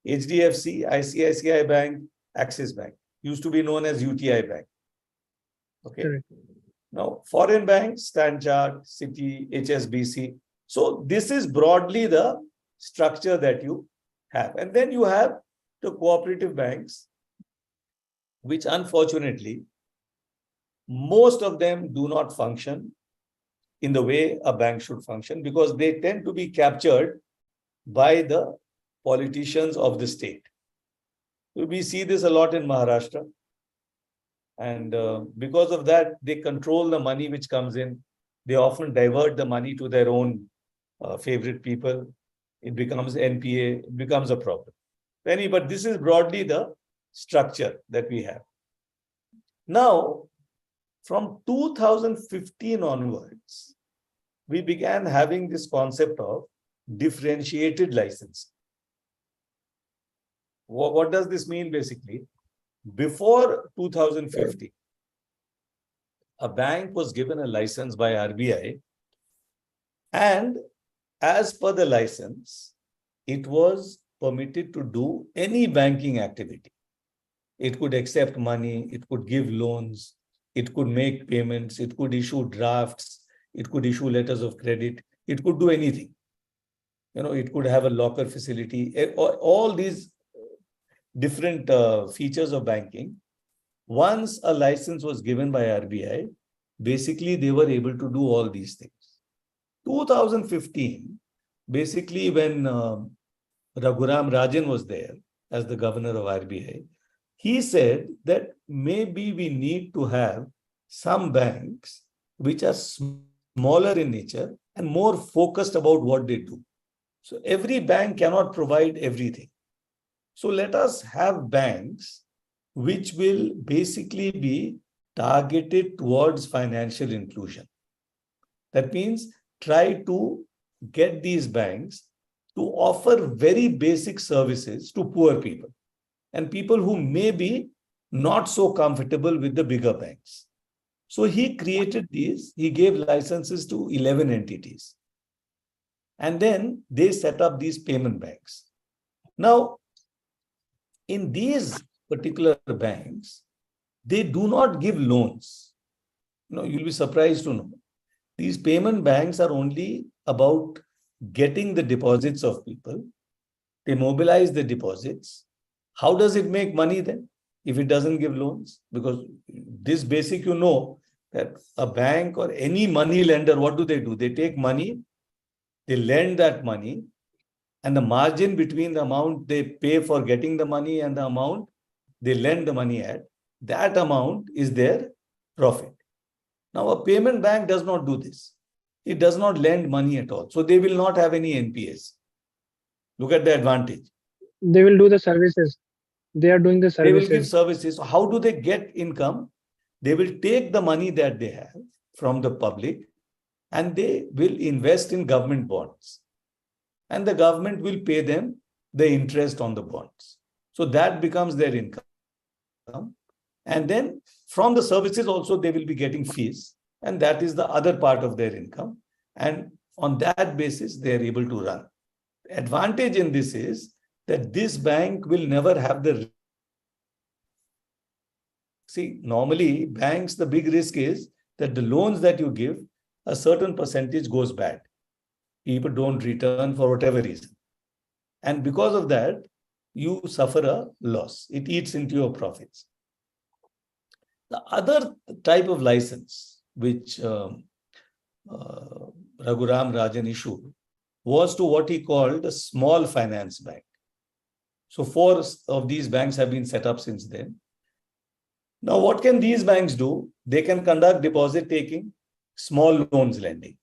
HDFC, ICICI Bank, Axis Bank, used to be known as UTI Bank. Okay. Correct. Now, foreign banks, Standard Chartered, Citi, HSBC. So this is broadly the structure that you have. And then you have the cooperative banks, which unfortunately, most of them do not function in the way a bank should function because they tend to be captured by the politicians of the state. We see this a lot in Maharashtra. And because of that, they control the money which comes in. They often divert the money to their own favorite people. It becomes NPA, it becomes a problem. But this is broadly the structure that we have. Now, from 2015 onwards, we began having this concept of differentiated license. What does this mean basically? Before 2015, a bank was given a license by RBI, and as per the license, it was permitted to do any banking activity. It could accept money, it could give loans, it could make payments, it could issue drafts, it could issue letters of credit, it could do anything. It could have a locker facility, all these different features of banking. Once a license was given by RBI, basically they were able to do all these things. 2015, basically when Raghuram Rajan was there as the governor of RBI, he said that maybe we need to have some banks which are smaller in nature and more focused about what they do. So every bank cannot provide everything. So let us have banks which will basically be targeted towards financial inclusion. That means try to get these banks to offer very basic services to poor people and people who may be not so comfortable with the bigger banks. So he created these, he gave licenses to 11 entities. And then they set up these payment banks. Now, in these particular banks, they do not give loans. You'll be surprised to know. These payment banks are only about getting the deposits of people. They mobilize the deposits. How does it make money then? if it doesn't give loans? Because this basic, that a bank or any money lender, what do? They take money, they lend that money, and the margin between the amount they pay for getting the money and the amount they lend the money at, that amount is their profit. Now, a payment bank does not do this. It does not lend money at all. So they will not have any NPAs. Look at the advantage. They will do the services. They are doing the services. They will give services. So how do they get income? They will take the money that they have from the public and they will invest in government bonds. And the government will pay them the interest on the bonds. So that becomes their income. And then from the services also, they will be getting fees. And that is the other part of their income. And on that basis, they are able to run. The advantage in this is that this bank will never have the... See, normally banks, the big risk is that the loans that you give, a certain percentage goes bad. People don't return for whatever reason. And because of that, you suffer a loss. It eats into your profits. The other type of license which Raghuram Rajan issued was to what he called a small finance bank. So 4 of these banks have been set up since then. Now, what can these banks do? They can conduct deposit taking, small loans lending.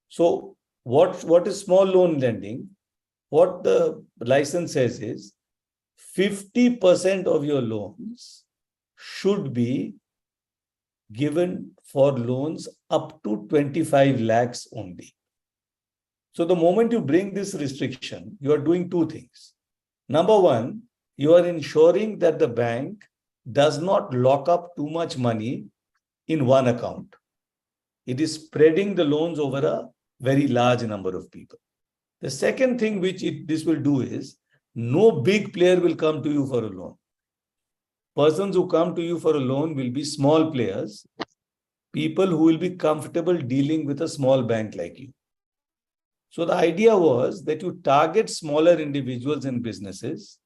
So what is small loan lending? What the license says is 50% of your loans should be given for loans up to 25 lakhs only. So the moment you bring this restriction, you are doing 2 things. Number one, you are ensuring that the bank does not lock up too much money in one account. It is spreading the loans over a very large number of people. The second thing which this will do is, no big player will come to you for a loan. Persons who come to you for a loan will be small players, people who will be comfortable dealing with a small bank like you. So the idea was that you target smaller individuals and businesses,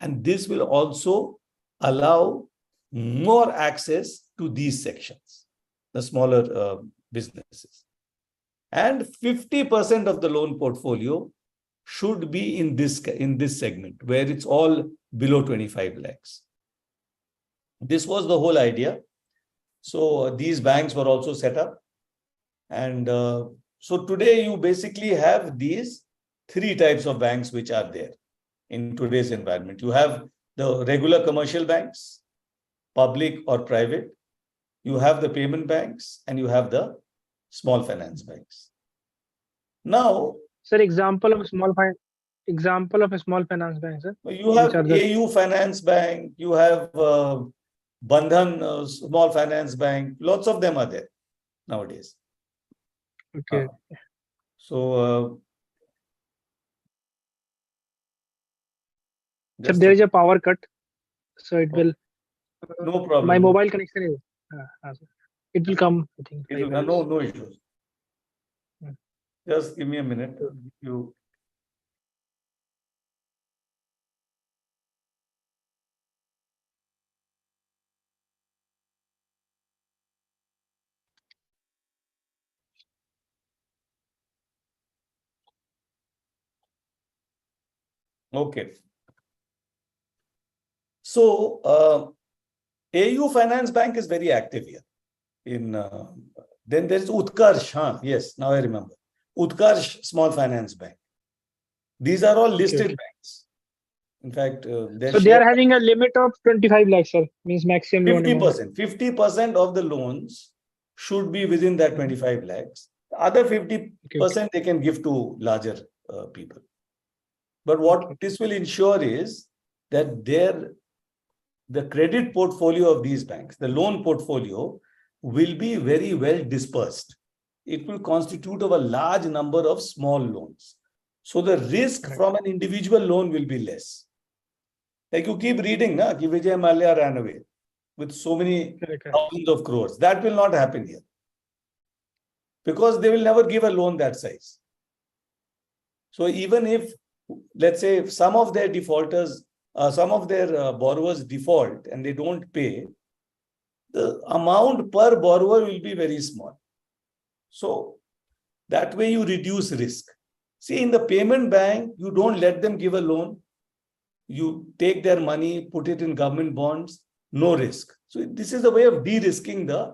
and this will also allow more access to these sections, the smaller businesses. And 50% of the loan portfolio should be in this segment, where it's all below 25 lakhs. This was the whole idea. So these banks were also set up. And so today you basically have these 3 types of banks which are there in today's environment. You have the regular commercial banks, public or private. You have the payment banks, and you have the small finance banks. Now, sir, example of a small finance bank, sir. You have AU Finance Bank, you have Bandhan Small Finance Bank. Lots of them are there nowadays. Okay. So there is a power cut, so it will. No problem. My mobile connection is. It will come. I think. It will, no issues. Just give me a minute. Okay. So AU Finance Bank is very active here. Then there's Utkarsh. Yes, now I remember. Utkarsh Small Finance Bank. These are all listed banks. In fact, so they are having a limit of 25 lakhs, sir. Means maximum 50%. 50% of the loans should be within that 25 lakhs. The other 50% they can give to larger people. But what this will ensure is that the credit portfolio of these banks, the loan portfolio, will be very well dispersed. It will constitute of a large number of small loans. So the risk from an individual loan will be less. Like you keep reading, that Vijay Mallya ran away with so many thousands of crores. That will not happen here. Because they will never give a loan that size. So even if, let's say, some of their defaulters some of their borrowers default and they don't pay, the amount per borrower will be very small. So that way you reduce risk. See, in the payment bank, you don't let them give a loan. You take their money, put it in government bonds, no risk. So this is a way of de-risking the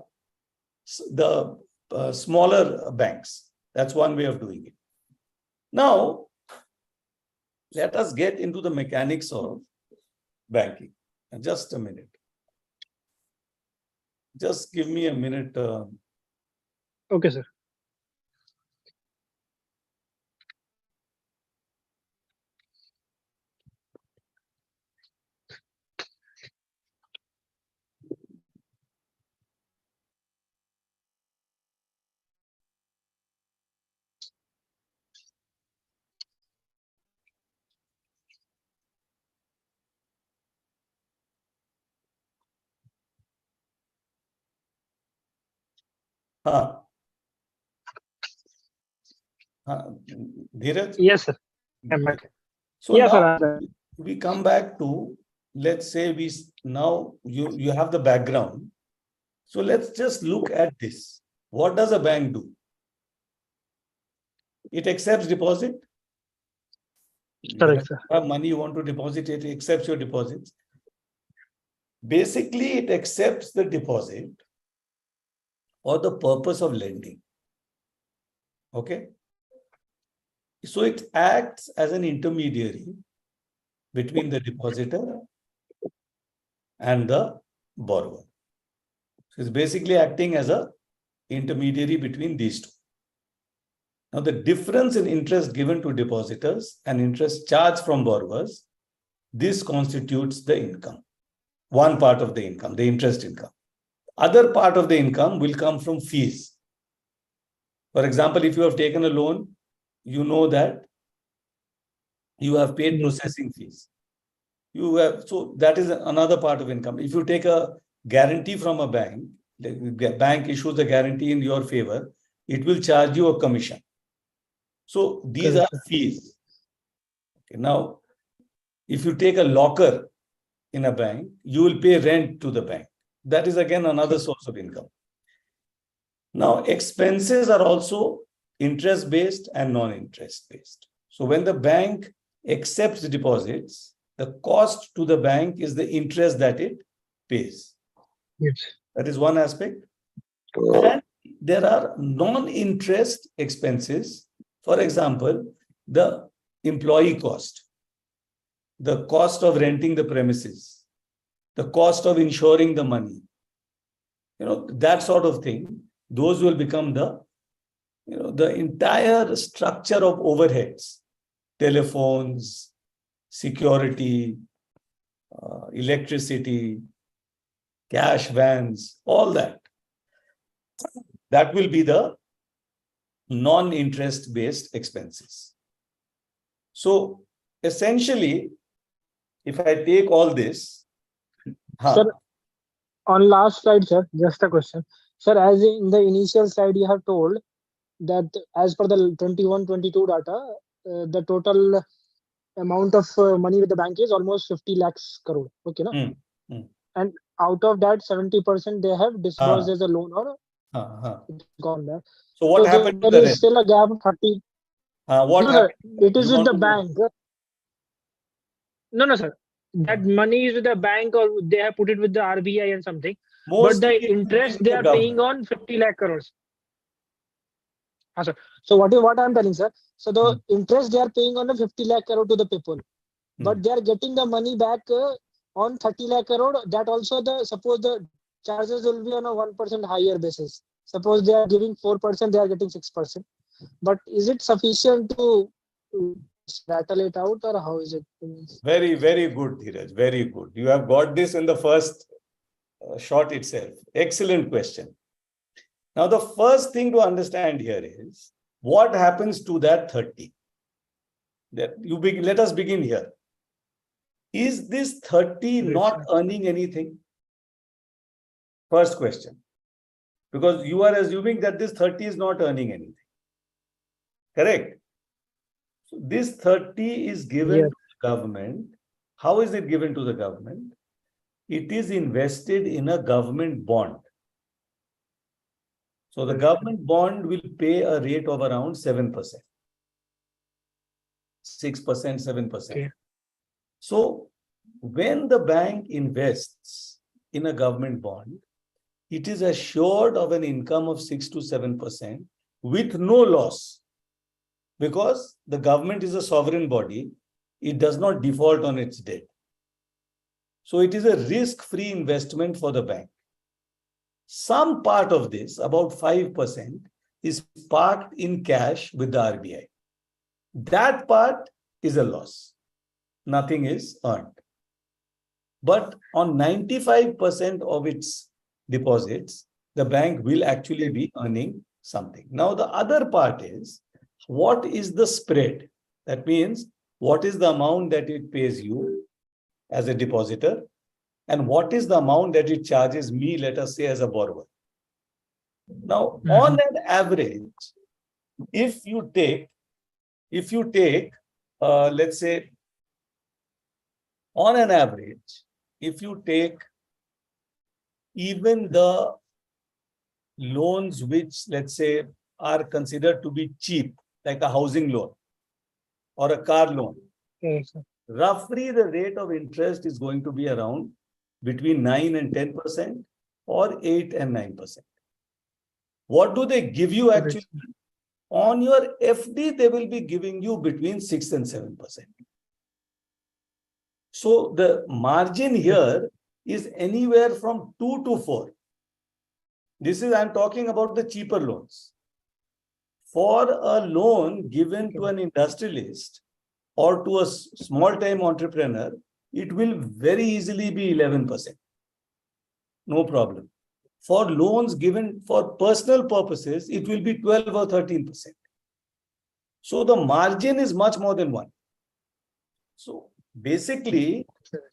smaller banks. That's one way of doing it. Now, let us get into the mechanics of banking. Just a minute. Just give me a minute. Okay, sir. Dheeraj? Yes, sir. So yes, now sir. we come back to, let's say now you have the background. So let's just look at this. What does a bank do? It accepts deposit. Correct, sir. You have money you want to deposit, it accepts your deposits. Basically, it accepts the deposit for the purpose of lending. Okay? So it acts as an intermediary between the depositor and the borrower. So it's basically acting as an intermediary between these two. Now, the difference in interest given to depositors and interest charged from borrowers, this constitutes the income. One part of the income, the interest income. Other part of the income will come from fees. For example, if you have taken a loan, you know that you have paid processing fees. So that is another part of income. If you take a guarantee from a bank, the bank issues a guarantee in your favor, it will charge you a commission. So these are fees. Okay, now, if you take a locker in a bank, you will pay rent to the bank. That is again another source of income. Now, expenses are also interest-based and non-interest based. So when the bank accepts deposits, the cost to the bank is the interest that it pays. Yes. That is one aspect. And there are non-interest expenses. For example, the employee cost, the cost of renting the premises, the cost of insuring the money, that sort of thing. Those will become the entire structure of overheads, telephones, security, electricity, cash vans, all that. That will be the non-interest based expenses. So essentially, if I take all this, sir, on last slide, sir, just a question. Sir, as in the initial slide, you have told that as per the 21-22 data, the total amount of money with the bank is almost 50 lakhs crore. Okay, na? And out of that, 70% they have disbursed as a loan or gone there. So what happened to the there is rest? still a gap of 30. What no, happened? Sir, it is with the bank. No, sir. That money is with the bank or they have put it with the RBI and something. But the interest they are paying on 50 lakh crores. Sir. So what I'm telling, sir? So the interest they are paying on the 50 lakh crore to the people. But they are getting the money back on 30 lakh crore. That also suppose the charges will be on a 1% higher basis. Suppose they are giving 4%, they are getting 6%. But is it sufficient to rattle it out, or how is it? Very, very good, Dheeraj. Very good. You have got this in the first shot itself. Excellent question. Now, the first thing to understand here is what happens to that 30. Let us begin here. Is this 30 not earning anything? First question. Because you are assuming that this 30 is not earning anything. Correct? So this 30 is given to the government How is it given to the government? It is invested in a government bond. So the government bond will pay a rate of around 7%. 6%, 7%. Okay. So when the bank invests in a government bond, it is assured of an income of 6 to 7% with no loss. Because the government is a sovereign body, it does not default on its debt. So it is a risk-free investment for the bank. Some part of this, about 5%, is parked in cash with the RBI. That part is a loss. Nothing is earned. But on 95% of its deposits, the bank will actually be earning something. Now, the other part is, what is the spread? That means, what is the amount that it pays you as a depositor? And what is the amount that it charges me, let us say, as a borrower? Now, on an average, if you take, let's say, on an average, if you take even the loans which, let's say, are considered to be cheap, like a housing loan or a car loan, roughly the rate of interest is going to be around between 9 and 10% or 8 and 9%. What do they give you actually? On your FD, they will be giving you between 6 and 7%. So the margin here is anywhere from 2 to 4. I'm talking about the cheaper loans. For a loan given to an industrialist or to a small-time entrepreneur, it will very easily be 11%. No problem. For loans given for personal purposes, it will be 12 or 13%. So the margin is much more than 1. So basically,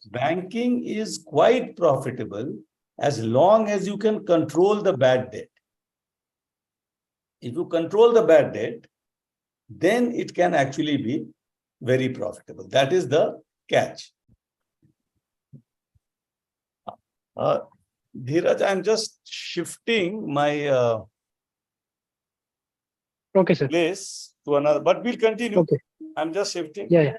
banking is quite profitable as long as you can control the bad debt. If you control the bad debt, then it can actually be very profitable. That is the catch. Dheeraj, I'm just shifting my okay, sir. place to another, but we'll continue. Okay. I'm just shifting. Yeah.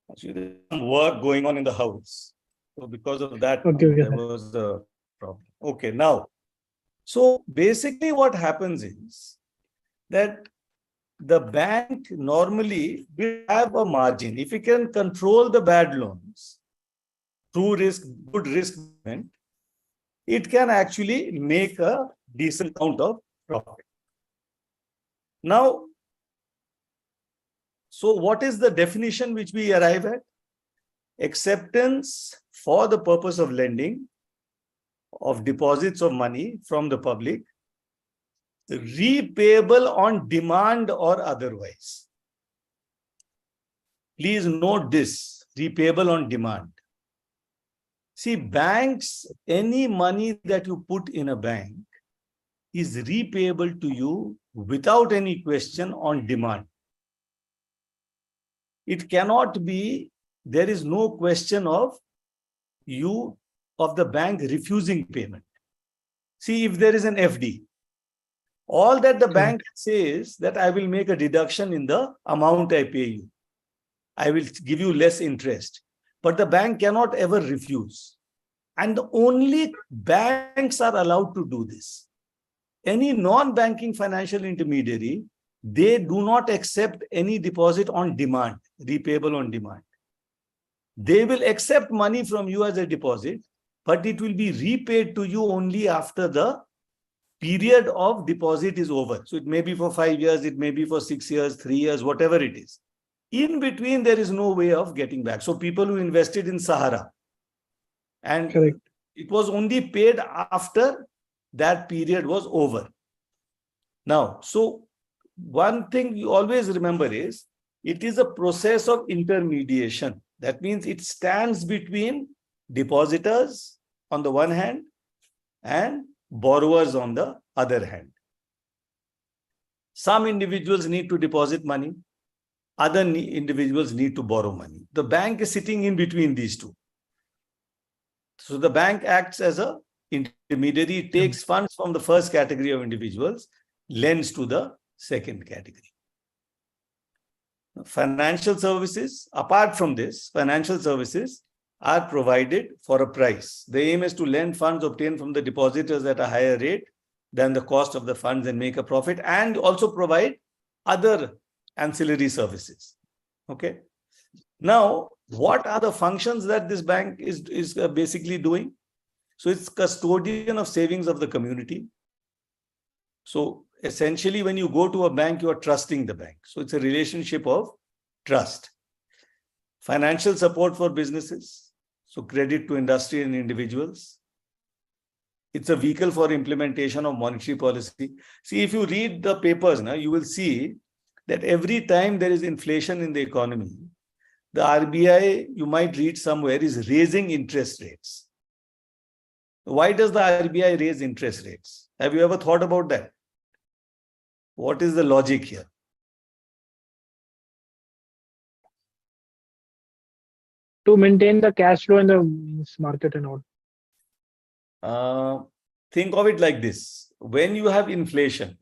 Actually, there's some work going on in the house. So because of that, there was a problem. Okay, now, so basically what happens is that the bank normally will have a margin. If it can control the bad loans through good risk management, it can actually make a decent amount of profit. Now, so what is the definition which we arrive at? Acceptance for the purpose of lending of deposits of money from the public, repayable on demand or otherwise. Please note this, repayable on demand. See, banks, any money that you put in a bank is repayable to you without any question on demand. It cannot be, there is no question of the bank refusing payment. See, if there is an FD All that the bank says that I will make a deduction in the amount I pay you. I will give you less interest. But the bank cannot ever refuse. And the only banks are allowed to do this. Any non-banking financial intermediary, they do not accept any deposit on demand, repayable on demand. They will accept money from you as a deposit, but it will be repaid to you only after the period of deposit is over. So it may be for 5 years, it may be for 6 years, 3 years, whatever it is. In between, there is no way of getting back. So people who invested in Sahara, and it was only paid after that period was over. Now, so one thing you always remember is, it is a process of intermediation. That means it stands between depositors on the one hand and borrowers on the other hand. Some individuals need to deposit money. Other individuals need to borrow money. The bank is sitting in between these two. So the bank acts as an intermediary, takes funds from the first category of individuals, lends to the second category. Financial services, apart from this, financial services are provided for a price. The aim is to lend funds obtained from the depositors at a higher rate than the cost of the funds and make a profit, and also provide other ancillary services. Okay. Now, what are the functions that this bank is basically doing? So it's custodian of savings of the community. So essentially, when you go to a bank, you are trusting the bank. So it's a relationship of trust. Financial support for businesses. So credit to industry and individuals. It's a vehicle for implementation of monetary policy. See, if you read the papers now, you will see that every time there is inflation in the economy, the RBI, you might read somewhere, is raising interest rates. Why does the RBI raise interest rates? Have you ever thought about that? What is the logic here? To maintain the cash flow in the market and all. Think of it like this. When you have inflation,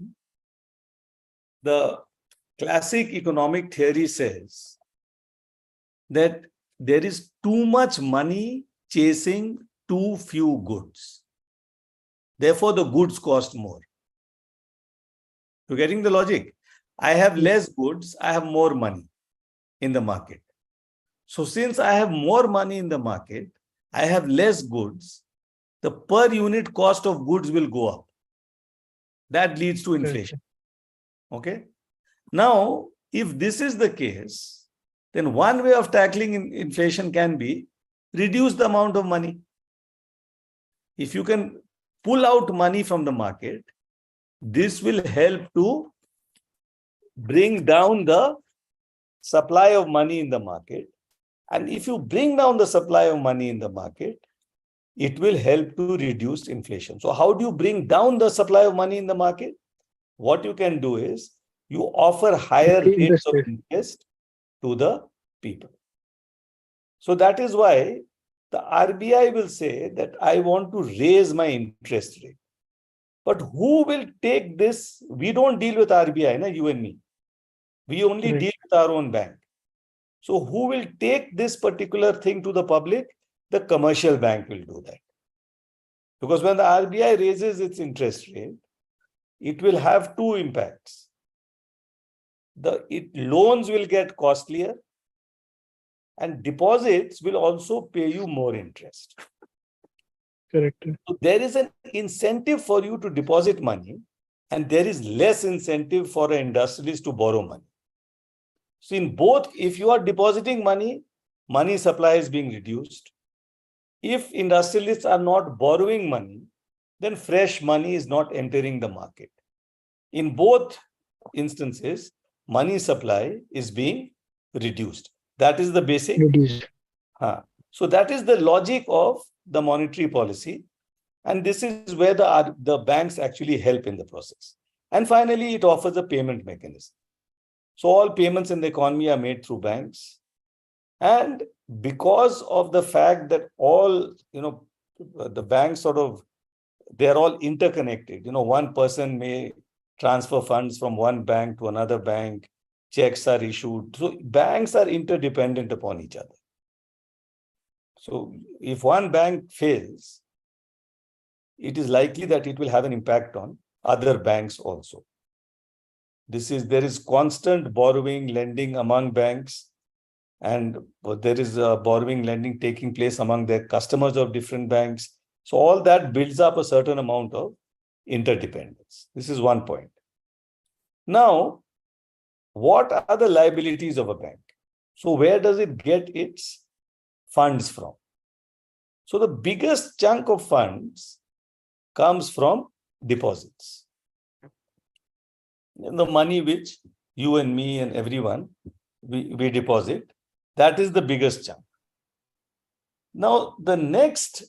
the classic economic theory says that there is too much money chasing too few goods. Therefore, the goods cost more. You're getting the logic? I have less goods, I have more money in the market. So since I have more money in the market, I have less goods, the per unit cost of goods will go up. That leads to inflation. Okay. Now, if this is the case, then one way of tackling inflation can be reduce the amount of money. If you can pull out money from the market, this will help to bring down the supply of money in the market. And if you bring down the supply of money in the market, it will help to reduce inflation. So how do you bring down the supply of money in the market? What you can do is you offer higher rates of interest to the people. So that is why the RBI will say that I want to raise my interest rate. But who will take this? We don't deal with RBI, you and me. We only deal with our own bank. So who will take this particular thing to the public? The commercial bank will do that. Because when the RBI raises its interest rate, it will have two impacts. Loans will get costlier, and deposits will also pay you more interest. Correct. So there is an incentive for you to deposit money, and there is less incentive for an industrialist to borrow money. So in both, if you are depositing money, money supply is being reduced. If industrialists are not borrowing money, then fresh money is not entering the market. In both instances, money supply is being reduced. That is the basic. So that is the logic of the monetary policy. And this is where the banks actually help in the process. And finally, it offers a payment mechanism. So all payments in the economy are made through banks. And because of the fact that all, the banks they're all interconnected. One person may transfer funds from one bank to another bank, checks are issued. So banks are interdependent upon each other. So if one bank fails, it is likely that it will have an impact on other banks also. There is constant borrowing, lending among banks, and there is borrowing, lending taking place among their customers of different banks. So all that builds up a certain amount of interdependence. This is one point. Now, what are the liabilities of a bank? So where does it get its funds from? So the biggest chunk of funds comes from deposits. The money which you and me and everyone, we deposit, that is the biggest chunk. Now, the next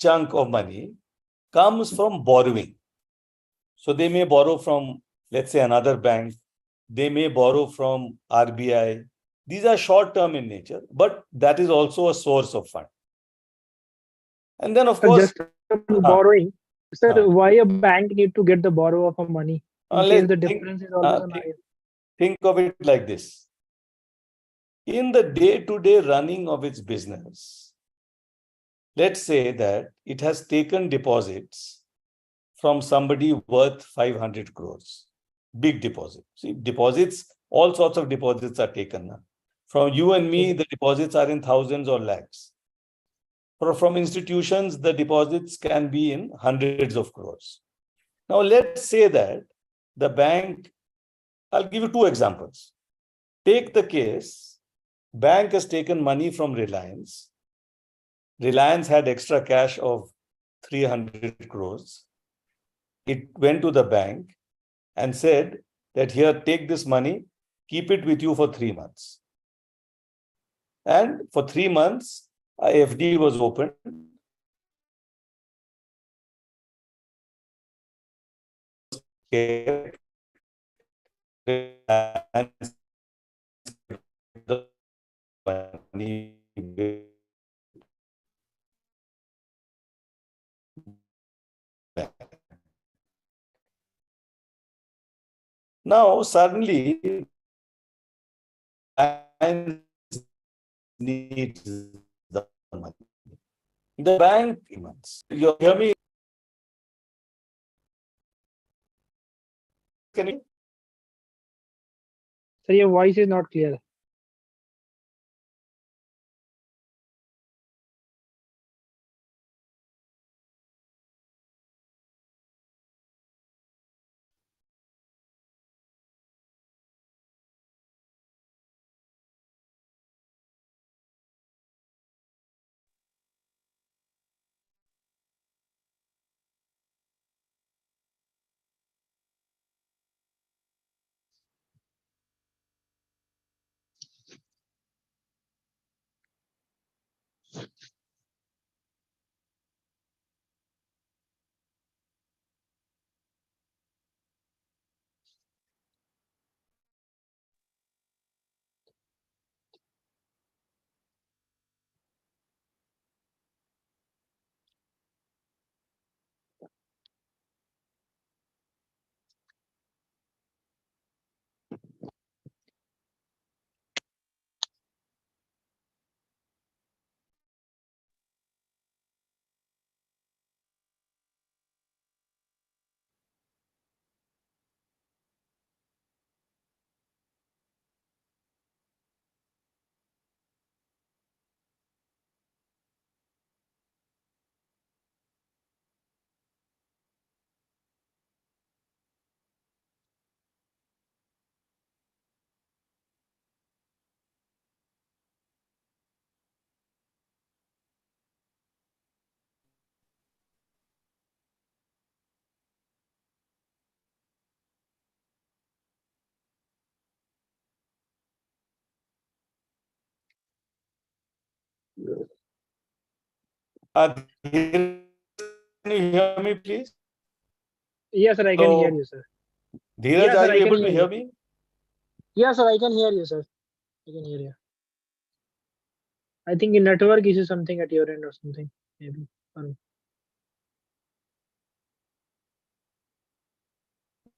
chunk of money comes from borrowing. So they may borrow from, let's say, another bank. They may borrow from RBI. These are short-term in nature, but that is also a source of fund. And then, of course, just borrowing. Sir, why a bank need to get the borrower for money? In case the difference is always higher. Think of it like this. In the day-to-day running of its business, let's say that it has taken deposits from somebody worth 500 crores. Big deposit. See, deposits, all sorts of deposits are taken now. From you and me, the deposits are in thousands or lakhs. From institutions, the deposits can be in hundreds of crores. Now, let's say that the bank, I'll give you two examples. Take the case, bank has taken money from Reliance. Reliance had extra cash of 300 crores. It went to the bank and said that here, take this money, keep it with you for 3 months. And for 3 months, a FD was opened. Now, suddenly, needs the money. The bank, you hear me? Can you? Sir, your voice is not clear. Can you hear me, please? Yes, sir, I can hear you, sir. Dheeraj, are you able to hear me? Yes, sir, I can hear you, sir. I can hear you. I think in network issue something at your end or something, maybe.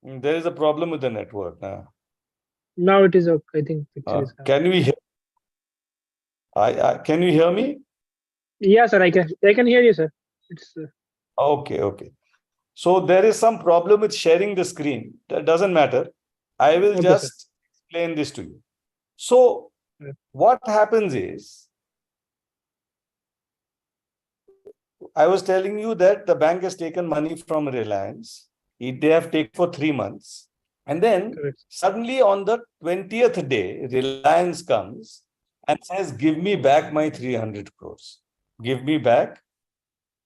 There is a problem with the network. Now it is okay. I think picture is Can you hear? Can you hear me? Yeah, sir. I can hear you, sir. It's Okay. So there is some problem with sharing the screen. That doesn't matter. I will okay, sir. just explain this to you. So Right. what happens is, I was telling you that the bank has taken money from Reliance. They have taken for 3 months. And then Correct. suddenly on the 20th day, Reliance comes and says, give me back my 300 crores. Give me back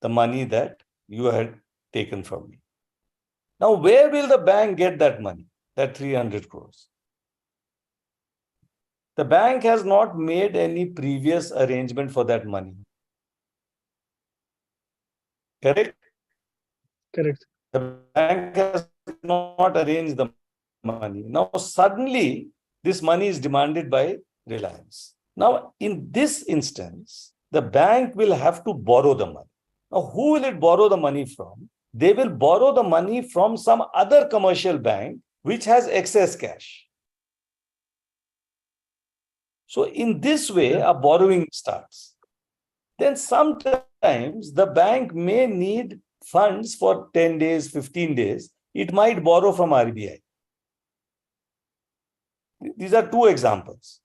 the money that you had taken from me. Now, where will the bank get that money, that 300 crores? The bank has not made any previous arrangement for that money. Correct? Correct. The bank has not arranged the money. Now, suddenly, this money is demanded by Reliance. Now, in this instance, the bank will have to borrow the money. Now, who will it borrow the money from? They will borrow the money from some other commercial bank which has excess cash. So, in this way, a borrowing starts. Then sometimes the bank may need funds for 10 days, 15 days. It might borrow from RBI. These are two examples.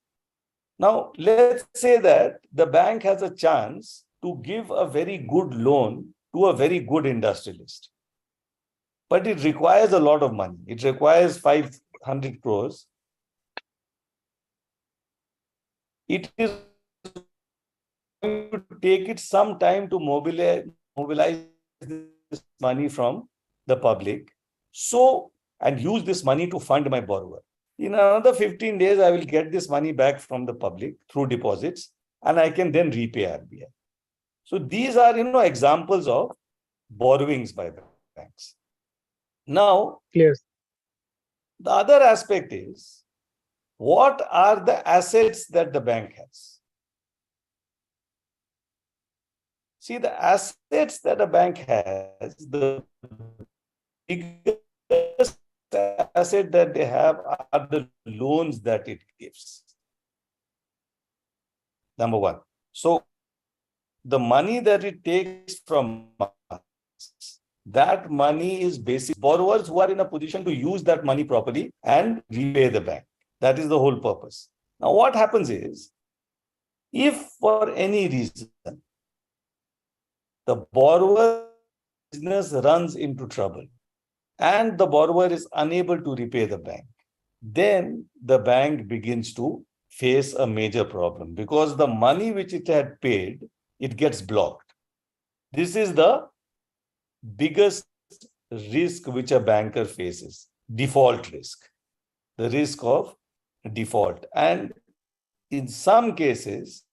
Now, let's say that the bank has a chance to give a very good loan to a very good industrialist. But it requires a lot of money. It requires 500 crores. It is going to take it some time to mobilize this money from the public. So, and use this money to fund my borrower. In another 15 days, I will get this money back from the public through deposits, and I can then repay RBI. So these are, examples of borrowings by banks. Now, Clear. the other aspect is, what are the assets that the bank has? See, the assets that a bank has, the biggest asset that they have are the loans that it gives. Number one. So the money that it takes from us, that money is basic borrowers who are in a position to use that money properly and repay the bank. That is the whole purpose. Now, what happens is, if for any reason the borrower business runs into trouble and the borrower is unable to repay the bank, then the bank begins to face a major problem because the money which it had paid, it gets blocked. This is the biggest risk which a banker faces, default risk, the risk of default. And in some cases,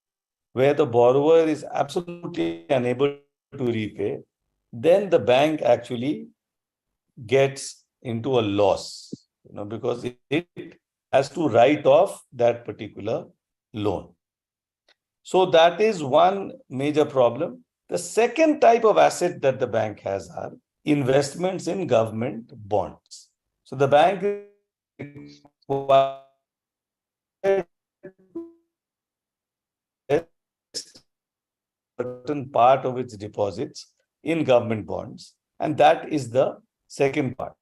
where the borrower is absolutely unable to repay, then the bank actually gets into a loss, because it has to write off that particular loan. So that is one major problem. The second type of asset that the bank has are investments in government bonds. So the bank is required to invest a certain part of its deposits in government bonds, and that is the second part.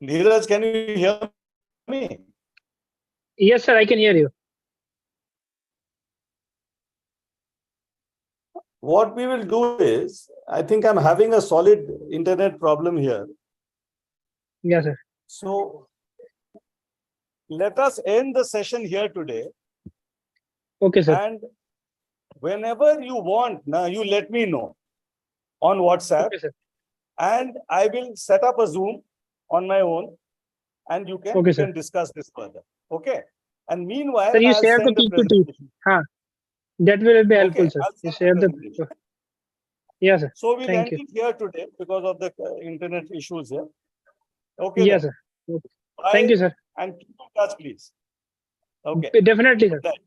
Neeraj, can you hear me? Yes, sir, I can hear you. What we will do is, I think I'm having a solid internet problem here. Yes, sir. So let us end the session here today. Okay, sir. And whenever you want, now you let me know on WhatsApp. Okay, sir. And I will set up a Zoom on my own, and you can discuss this further. Okay. And meanwhile, sir, you I'll share the send the PPT. presentation. That will be helpful, Okay, sir. I'll You send share the. presentation. Yes, sir. So we'll Thank end you. it here today because of the internet issues here. Okay. Yes, then. sir. Okay. Bye. Thank you, sir. And keep in touch, please. Okay. Definitely, sir. Good night.